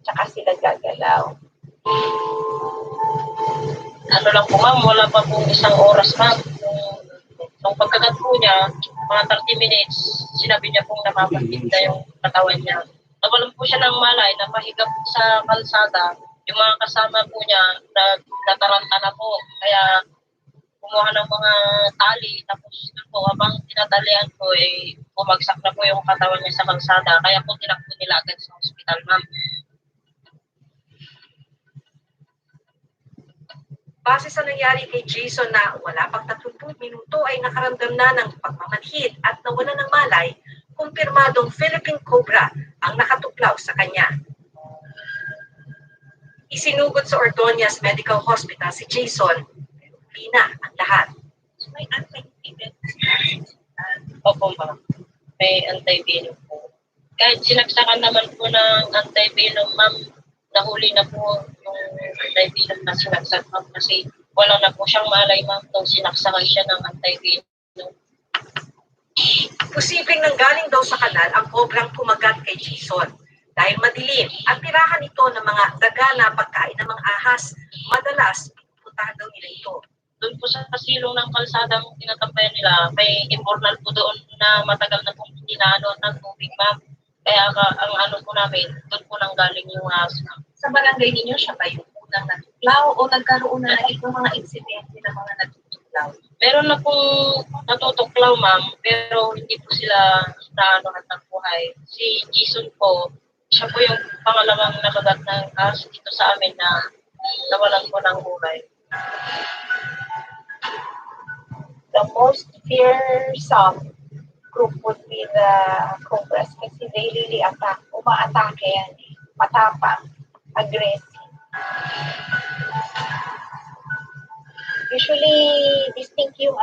tsaka sila gagalaw. Ano lang po ma'am, wala pa po isang oras ma'am. Nung pagkagat po niya, mga 30 minutes, sinabi niya pong namamanhid na yung katawan niya. Nawalan po siya ng malay na mahigap sa kalsada. Yung mga kasama po niya, nataranta na po. Kaya kumuha ng mga tali, tapos po habang tinatalian po, bumagsak na po yung katawan niya sa kalsada. Kaya po tinakbo nila agad sa hospital ma'am. Base sa nangyari kay Jason na wala pang 30 minuto ay nakaramdam na ng pagmamanhid at nawala ng malay, kumpirmadong Philippine Cobra ang nakatuklaw sa kanya. Isinugod sa Ordonez Medical Hospital si Jason, pero huli na ang lahat. May anti-venom. Opo ma'am, may anti-venom po. Kahit sinaksakan naman po ng anti-venom ma'am, nahuli na po yung anti-venom na sinaksak ma'am kasi wala na po siyang malay ma'am nung sinaksakan siya ng anti-venom. Posibleng nanggaling daw sa kanal ang kobrang kumagat kay Jason. Dahil madilim at tirahan ito ng mga daga na pagkain ng mga ahas, madalas pupuntahan daw nila ito. Doon po sa silong ng kalsadang tinatampayan nila, may imbornal po doon na matagal na pong hindi na ng tubig ma'am. Kaya ang ano po namin, doon po nang galing yung ahas ma'am. Sa barangay ninyo, siya ba yung unang natuklaw o nagkaroon na ng ibang mga insidente ng mga natutuklaw? Meron na pong natutuklaw ma'am, pero hindi po sila naanohan ng buhay. Si Jason po, siya po yung pangalawang nakagat ng ahas dito sa amin na nawalan po ng buhay. The most fearsome group would be the cobras kasi they really attack. Uma-atake yan eh. Matapang, aggressive. Usually, distinct yung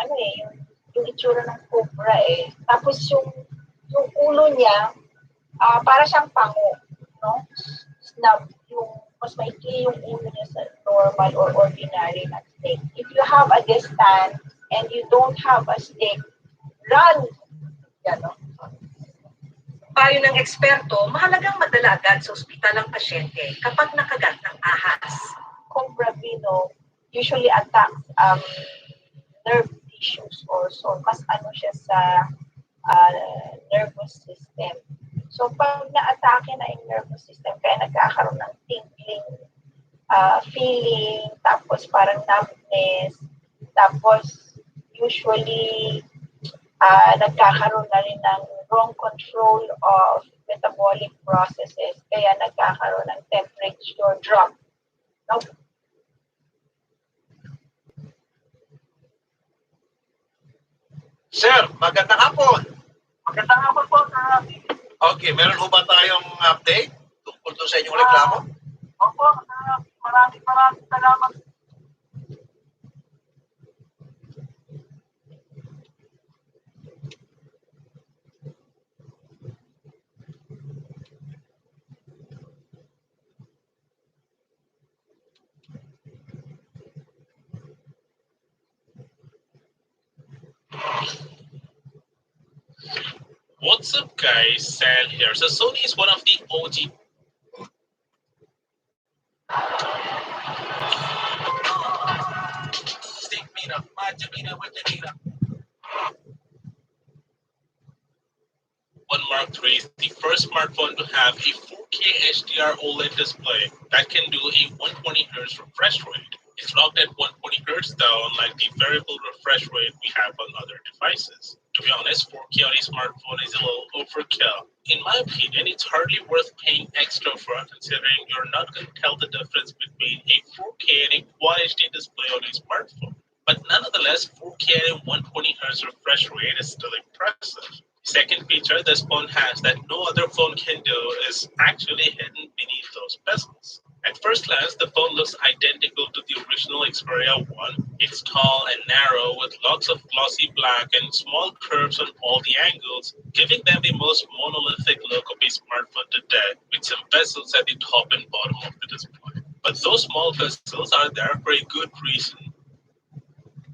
yung itsura ng cobra eh. Tapos yung ulo niya, para siyang pango, no? Snub, yung mas maikli yung ulo niya sa normal or ordinary na snake. If you have a distance and you don't have a stick, run! Yan, no? Payo ng eksperto, mahalagang madala agad sa ospital ang pasyente kapag nakagat ng ahas. Cobra venom usually attacks nerve tissues also. Mas siya sa nervous system. So, pag na-atake na yung nervous system, kaya nagkakaroon ng tingling feeling, tapos parang numbness, tapos usually nagkakaroon na rin ng wrong control of metabolic processes, kaya nagkakaroon ng temperature drop. No? Sir, magandang hapon. Magandang hapon po, sir. Okay, meron ho ba tayong update tungkol doon sa inyong reklamo? Opo, maraming salamat. What's up guys, Sal here. So Sony is one of the OG One Mark III is the first smartphone to have a 4K HDR OLED display that can do a 120Hz refresh rate. It's locked at 120Hz though, unlike the variable refresh rate we have on other devices. To be honest, 4K on a smartphone is a little overkill. In my opinion, it's hardly worth paying extra for, considering you're not going to tell the difference between a 4K and a Quad HD display on a smartphone. But nonetheless, 4K and 120Hz refresh rate is still impressive. Second feature this phone has that no other phone can do is actually hidden beneath those bezels. At first glance, the phone looks identical to the original Xperia 1. It's tall and narrow with lots of glossy black and small curves on all the angles, giving them the most monolithic look of a smartphone today, with some bezels at the top and bottom of the display. But those small bezels are there for a good reason,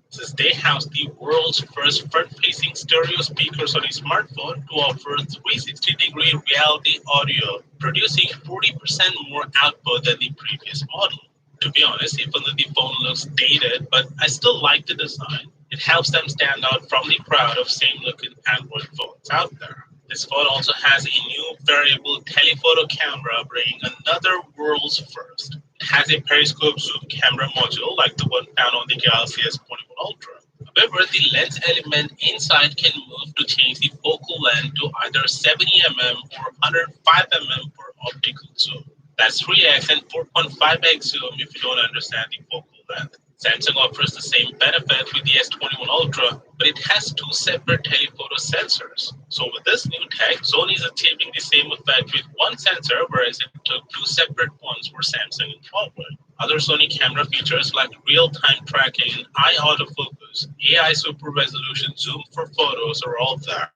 since they house the world's first front-facing stereo speakers on a smartphone to offer 360-degree reality audio, producing 40% more output than the previous model. To be honest, even though the phone looks dated, but I still like the design. It helps them stand out from the crowd of same-looking Android phones out there. This phone also has a new variable telephoto camera, bringing another world's first. It has a periscope zoom camera module like the one found on the Galaxy S21 Ultra. However, the lens element inside can move to change the focal length to either 70mm or 105mm for optical zoom. That's 3x and 4.5x zoom if you don't understand the focal length. Samsung offers the same benefit with the S21 Ultra, but it has two separate telephoto sensors. So with this new tech, Sony is achieving the same effect with one sensor, whereas it took two separate ones for Samsung and Huawei. Other Sony camera features like real-time tracking, eye autofocus, AI super resolution zoom for photos are all there.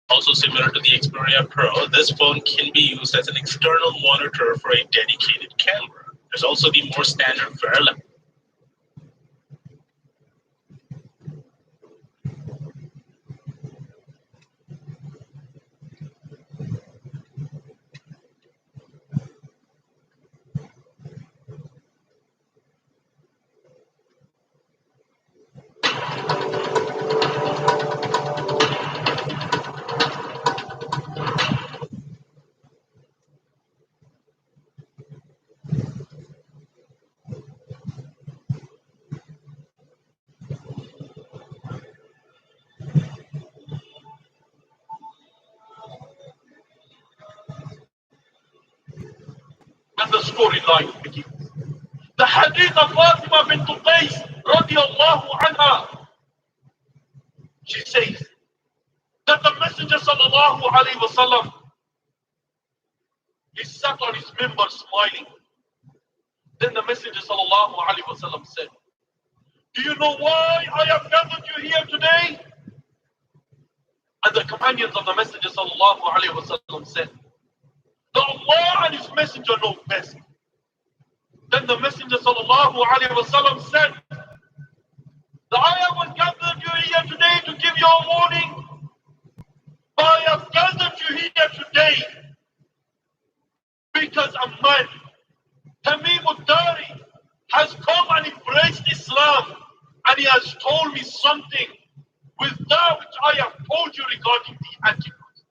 Also similar to the Xperia Pro, this phone can be used as an external monitor for a dedicated camera. There's also the more standard fare and the storyline begins. The hadith of Fatima bint Qais radiallahu anha. She says that the Messenger sallallahu alayhi wasallam, he sat on his member smiling. Then the Messenger sallallahu alayhi wasallam said, "Do you know why I have gathered you here today?" And the companions of the Messenger sallallahu alayhi wasallam said, "The Allah and His Messenger know best." Then the Messenger sallallahu alayhi wasallam said, "The I have gathered you here today to give you a warning, but I have gathered you here today because a man, Tamim al-Dari, has come and embraced Islam, and he has told me something with that which I have told you regarding the Antichrist.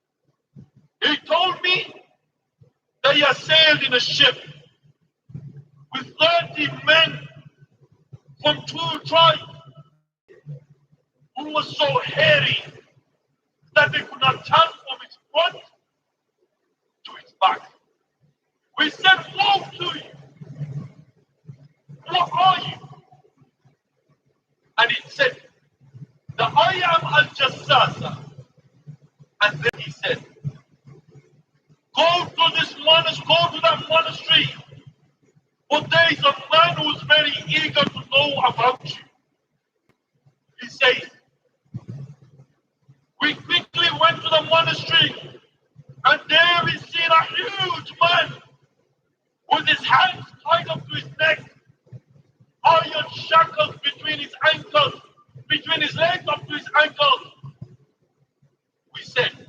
He told me that he has sailed in a ship with 30 men from two tribes who were so hairy that they could not turn from its front to its back. We said, woe to you. What are you?" And it said, "That I am Al-Jassasa." And then he said, "Go to that monastery, for there is a man who is very eager to know about you." He says, we quickly went to the monastery, and there we seen a huge man with his hands tied up to his neck, iron shackles between his ankles, between his legs up to his ankles. We said,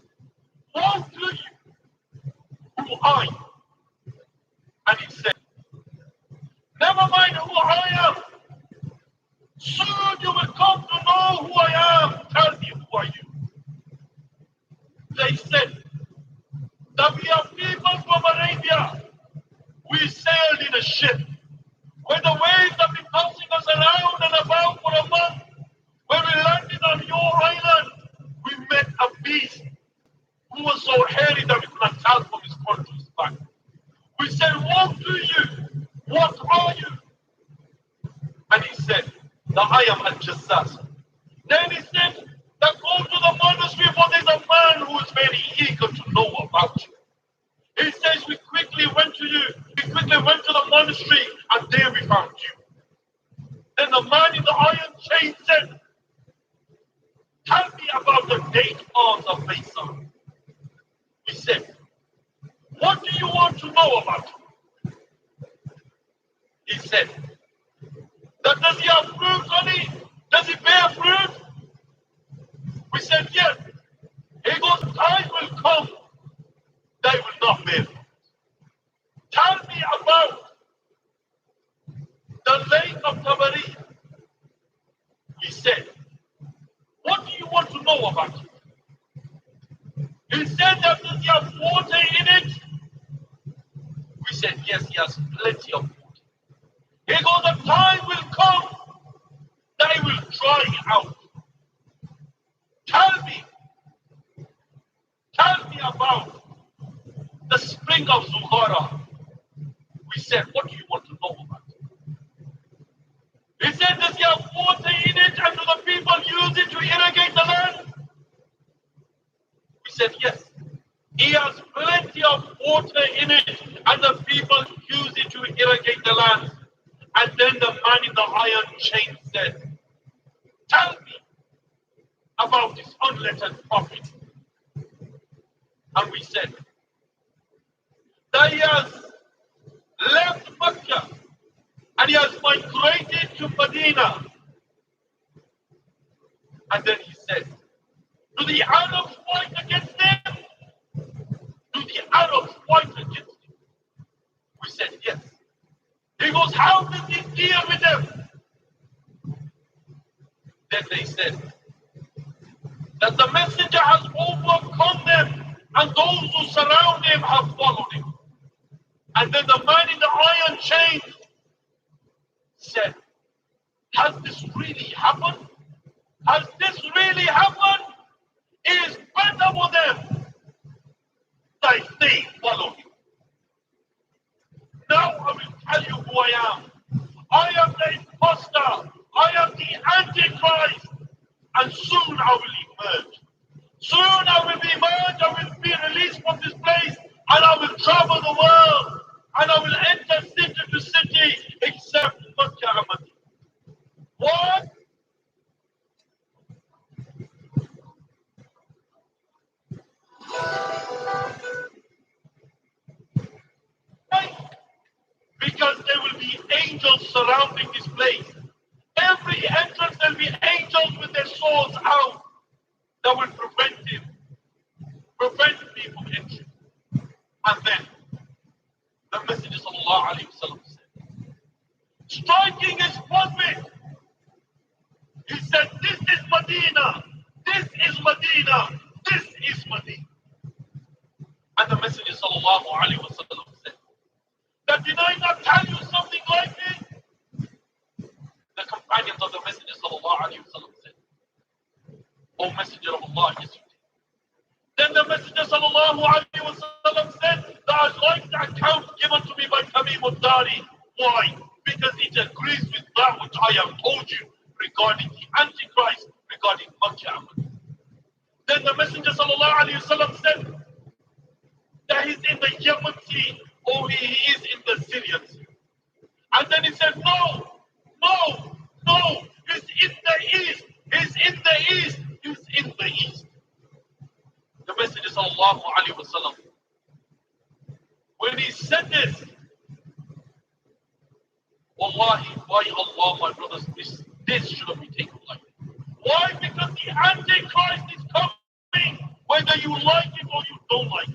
We said, what do you? What are you? And he said, that I am Al-Jassas. Then he said, that go to the monastery, for there's a man who is very eager to know about you. He says, we quickly went to you. We quickly went to the monastery, and there we found you. Then the man in the iron chain said, tell me about the date of the Faisal. He said, what do you want to know about him? He said, that does he have fruit on it? Does he bear fruit? We said, yes. He goes, time will come, they will not bear fruit. Tell me about the lake of Tabari. He said, what do you want to know about it? He said that does he have water in it? We said, yes, he has plenty of water. He goes, the time will come, they will dry out. Tell me about the spring of Zuhara. We said, what do you want to know about it? He said, does he have water in it and do the people use it to irrigate the land? We said, yes. He has plenty of water in it and the people use it to irrigate the land. And then the man in the iron chain said, tell me about this unlettered prophet. And we said, that he has left Mecca and he has migrated to Medina. And then he said, do the Arabs fight against them? Do the Arabs fight against them? We said, yes. He goes, how does he deal with them? Then they said, that the messenger has overcome them and those who surround him have followed him. And then the man in the iron chain said, has this really happened? Has this really happened? It is better for them that they follow you. Now I will tell you who I am. I am the imposter. I am the Antichrist. And soon I will emerge. Soon I will be emerged. I will be released from this place. And I will travel the world. And I will enter city to city except Mecca and Medina. What? Because there will be angels surrounding this place. Every entrance there will be angels with their swords out that will prevent me from entering. And then the Messenger sallallahu alaihi wasallam said, striking his prophet, he said, this is Medina, this is Medina, this is Medina. And the Messenger sallallahu alaihi wasallam said, that did I not tell you something like this? The companions of the Messenger sallallahu alaihi wasallam said, O Messenger of Allah, yes you did. Then the Messenger sallallahu alaihi wasallam said that I like the account given to me by Tamim al-Dari. Why? Because it agrees with that which I have told you regarding the Antichrist, regarding Makkah. Then the Messenger sallallahu alaihi wasallam said that he's in the Yemen Sea or he is in the Syrian Sea. And then he said, no, he's in the east, he's in the east, he's in the east. The Messenger sallallahu alaihi wasallam, when he said this, wallahi, by Allah, my brothers, this shouldn't be taken lightly. Why? Because the Antichrist is coming, whether you like it or you don't like it.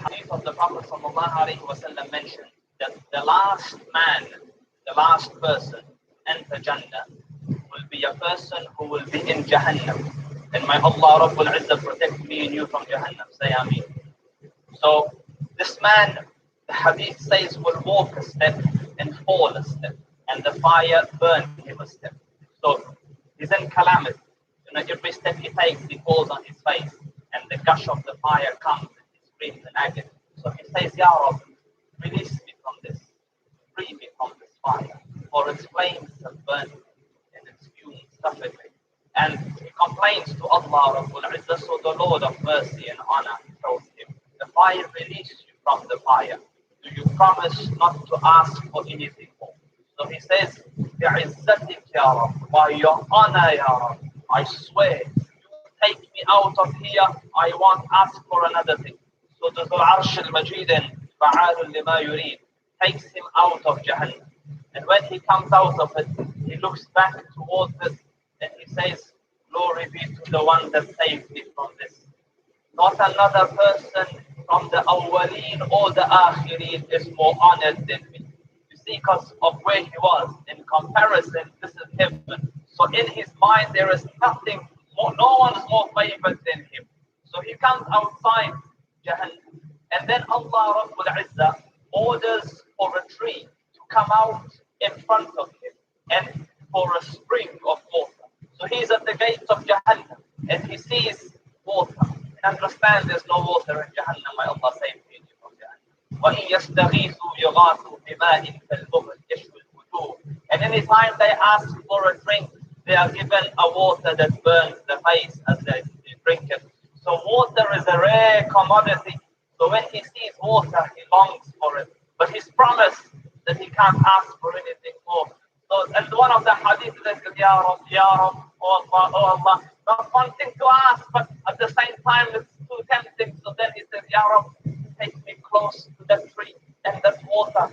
hadith of the Prophet ﷺ mentioned that the last man, the last person enter Jannah will be a person who will be in Jahannam. And may Allah Rabbul Izzah protect me and you from Jahannam. Say Ameen. So this man, the hadith says, will walk a step and fall a step, and the fire burn him a step. So he's in calamity. You know, every step he takes, he falls on his face, and the gush of the fire comes, and he screams in agony. So he says, Ya Rabb, release me from this, free me from this fire, for its flames have burned me, and its fumes suffered me. And he complains to Allah Rabbul Izzah, so the Lord of mercy and honor tells him, the fire release you from the fire. Do you promise not to ask for anything more? So he says, بِعِزَّتِكَ Ya Rabb, by your honor Ya Rabb, I swear, you take me out of here, I won't ask for another thing. So the Dhul Arsh al-Majid and فَعَالٌ لِمَا يُرِيد takes him out of Jahannam. And when he comes out of it, he looks back towards it and he says, glory be to the one that saved me from this. Not another person from the awwaleen or the akhirin is more honored than me. You see, because of where he was, in comparison, this is heaven. So in his mind, there is nothing more, no one is more favored than him. So he comes outside Jahannam. And then Allah Rabbul Izzah orders for a tree to come out in front of him and for a spring of water. So he's at the gates of Jahannam and he sees water. And understand there's no water in Jahannam, may Allah save you from Jahannam. وَإِن يَسْتَغِيثُوا يُغَاثُوا بِمَاءٍ كَالْمُهْلِ يَشْوِي الْوُجُوهِ. And anytime they ask for a drink, they are given a water that burns the face as they drink it. So water is a rare commodity. So when he sees water, he longs for it. But he's promised that he can't ask for anything more. So, and one of the hadith says, Ya Rab, oh Allah, not wanting to ask, but at the same time it's too tempting. So then he says, Ya Rab, take me close to that tree and that water,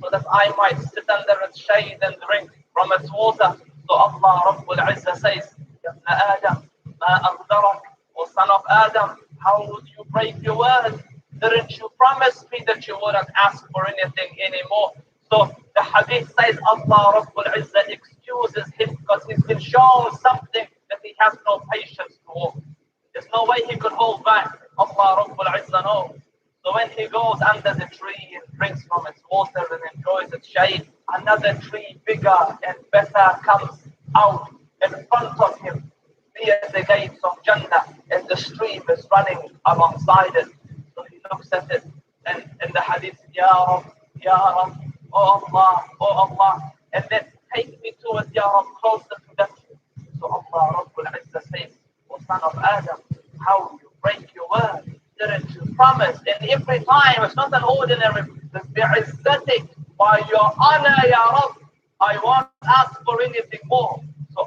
so that I might sit under its shade and drink from its water. So Allah Rabbul Izzah says, Ya Ibn Adam, ma aghdarak, O son of Adam, how would you break your word? Didn't you promise me that you wouldn't ask for anything anymore? So the hadith says Allah Rabbul Izzah excuses him because he's been shown something that he has no patience for. There's no way he could hold back. Allah Rabbul Izzah knows. So when he goes under the tree and drinks from its water and enjoys its shade, another tree bigger and better comes out in front of him near the gates of Jannah, and the stream is running alongside it. So he looks at it, and in the hadith, Ya Rab, oh Allah, and then take me to it, Ya Rab, closer to that. So Allah Rabbul Izzah says, O son of Adam, how you break your word? Didn't you promise? And every time, it's not an ordinary, it's bi'izzatik, by your honor, Ya Rab, I won't ask for anything more. So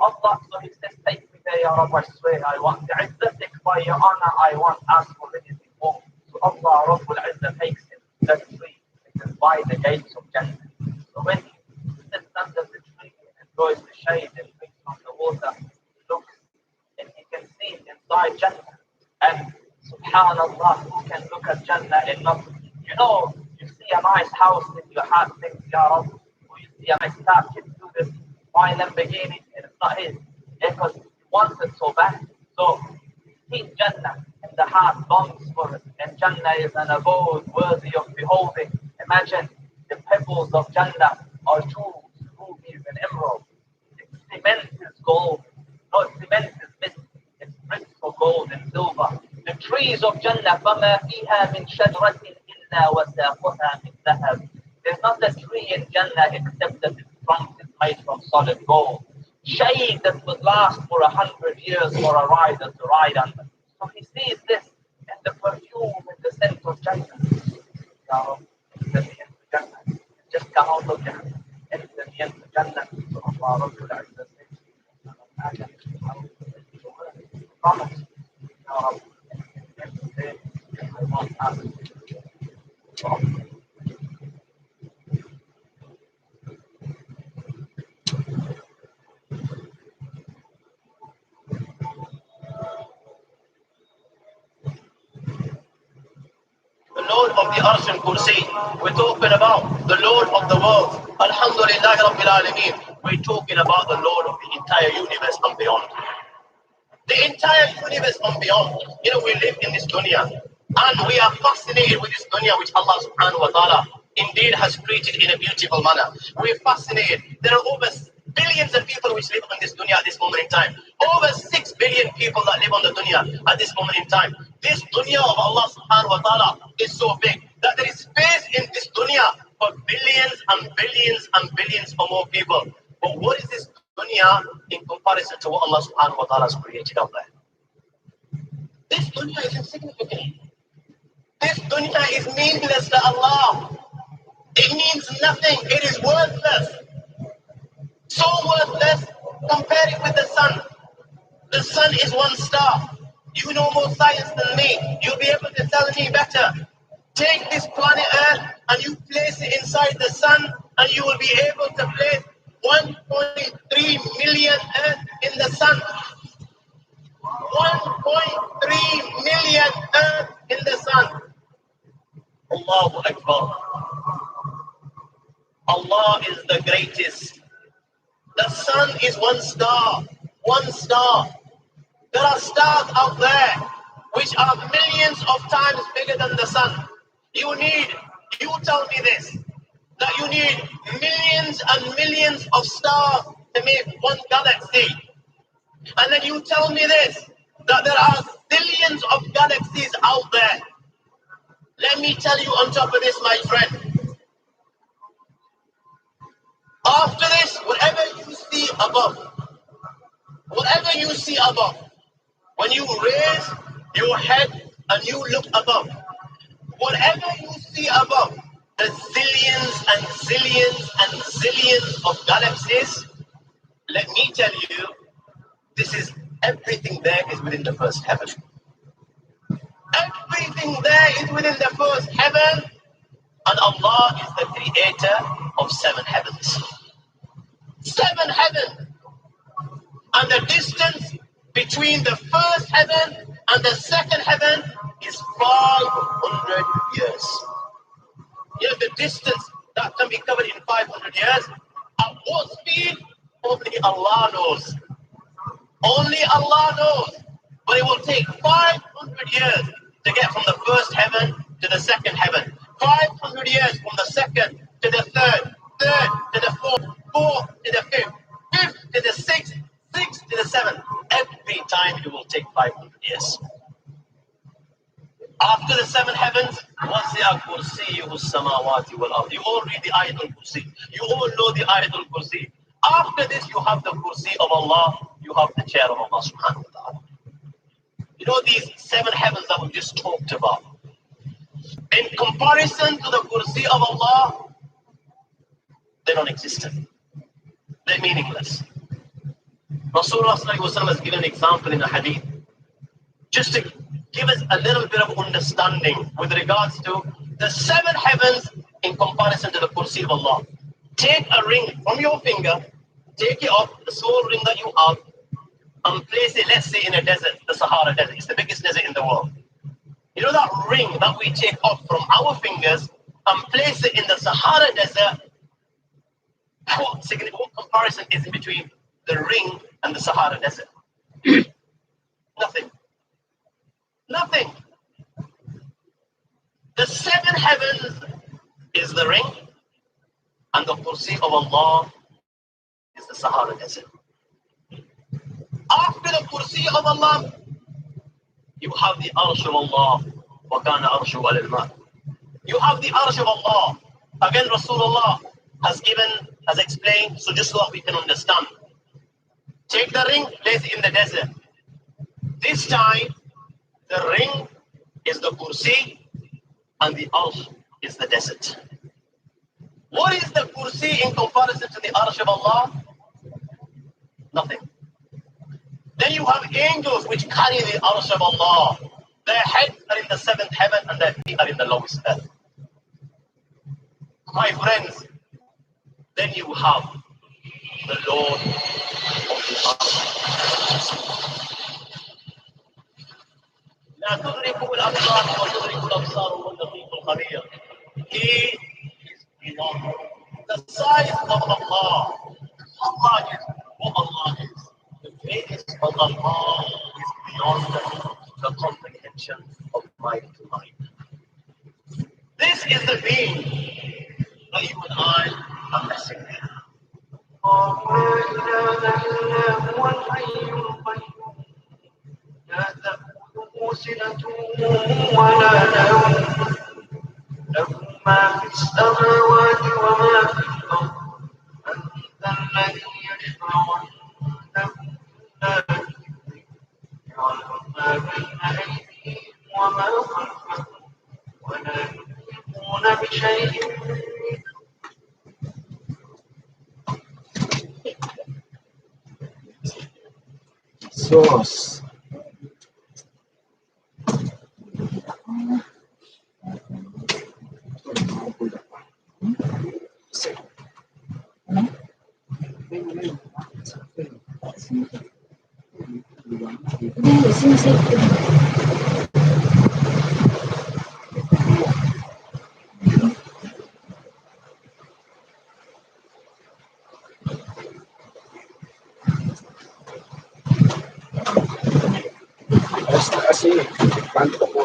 he says, take me there, Ya Rab, I swear, I want bi'izzatik, by your honor, I won't ask for anything more. So Allah Rabbul Izzah takes him to that tree, it is by the gates of Jannah. So when he sits under the tree and enjoys the shade and drinks from the water, he looks and he can see inside Jannah. And subhanallah, who can look at Jannah and not, you see a nice house in your heart, thinks, Ya Rab, or you see a nice car, kids do this, buy Lamborghini, and it's not his, because he wants it so bad. So he sees Jannah, and the heart longs for it, and Jannah is an abode worthy of beholding. Imagine the pebbles of Jannah are jewels, rubies, and emeralds. Cement is gold. No, cement is mint. It's bricks of gold and silver. The trees of Jannah, فَمَا فِيهَا مِنْ شَجْرَةٍ إِلَّا وَسَاقُهَا مِنْ ذَهَبٍ. There's not a tree in Jannah except that its trunk is made from solid gold. Shade that would last for 100 years for a rider to ride under. So he sees this and the perfume and the scent of Jannah. Just come out of Jannah. Enter the end of Jannah. So Allah Rabbul Izzah says, promise. I won't ask. The Lord of the Arsh and Kursi. We're talking about the Lord of the world. Alhamdulillah Rabbil Alameen. We're talking about the Lord of the entire universe and beyond. The entire universe and beyond. You know, we live in this dunya and we are fascinated with this dunya which Allah subhanahu wa ta'ala indeed has created in a beautiful manner. We're fascinated. There are over billions of people which live on this dunya at this moment in time. Over 6 billion people that live on the dunya at this moment in time. This dunya of Allah subhanahu wa ta'ala is so big that there is space in this dunya for billions and billions and billions or more people. But what is this dunya in comparison to what Allah subhanahu wa ta'ala has created out there? This dunya is insignificant. This dunya is meaningless to Allah. It means nothing. It is worthless. So worthless. Compare it with the sun. The sun is one star. You know more science than me. You'll be able to tell me better. Take this planet Earth and you place it inside the sun and you will be able to place 1.3 million Earth in the sun. 1.3 million Earth in the sun. Allahu Akbar. Allah is the greatest. The sun is one star. One star. There are stars out there which are millions of times bigger than the sun. You tell me this, that you need millions and millions of stars to make one galaxy. And then you tell me this, that there are billions of galaxies out there. Let me tell you on top of this, my friend. After this, whatever you see above, when you raise your head and you look above, whatever you see above, the zillions and zillions and zillions of galaxies, let me tell you, everything there is within the first heaven. Everything there is within the first heaven, and Allah is the creator of 7 heavens. 7 heavens. And the distance between the first heaven and the second heaven is 500 years. You know, the distance that can be covered in 500 years, at what speed? Only Allah knows. Only Allah knows. But it will take 500 years to get from the first heaven to the second heaven. 500 years from the second to the third, third to the fourth, fourth to the fifth, fifth to the sixth, sixth to the seventh. Every time it will take 500 years. After the 7 heavens, وَسِعَ كُرْسِيُّهُ السَّمَاوَاتِ وَالْأَرْضِ. You all read the Ayat al-Kursi. You all know the Ayat al-Kursi. After this, you have the Kursi of Allah. You have the chair of Allah subhanahu wa ta'ala. You know these 7 heavens that we just talked about. In comparison to the Kursi of Allah, they're non-existent. They're meaningless. Rasulullah has given an example in a hadith, just to give us a little bit of understanding with regards to the 7 heavens in comparison to the Kursi of Allah. Take a ring from your finger, take it off, the small ring that you have, and place it, let's say, in a desert, the Sahara Desert. It's the biggest desert in the world. You know that ring that we take off from our fingers and place it in the Sahara Desert? What comparison is in between the ring and the Sahara Desert? Nothing. Nothing. The 7 heavens is the ring, and the Kursi of Allah is the Sahara Desert. After the Kursi of Allah, you have the Arsh of Allah. وَكَانَ أَرْشُهُ عَلَى الْمَاءِ. You have the Arsh of Allah. Again, Rasulullah has explained, so just so that we can understand. Take the ring, place it in the desert. This time, the ring is the Kursi and the Arsh is the desert. What is the Kursi in comparison to the Arsh of Allah? Nothing. Then you have angels which carry the Arsh of Allah. Their heads are in the 7th heaven and their feet are in the lowest earth. My friends, then you have the Lord of the Arsh. لا تدرك الأبصار ويدرك الأبصار واللطيف Khabir. He is beyond. The size of Allah. Allah is what Allah is. The greatness of Allah is beyond the comprehension of mind to mind. This is the being that you and I are messing with. لا تأخذه سنة ولا نوم له ما في السماوات وما في الأرض من ذا الذي يشفع عنده إلا بإذنه يعلم ما بين أيديهم وما خلفهم ولا يحيطون بشيء Source. Kasi, paano ko po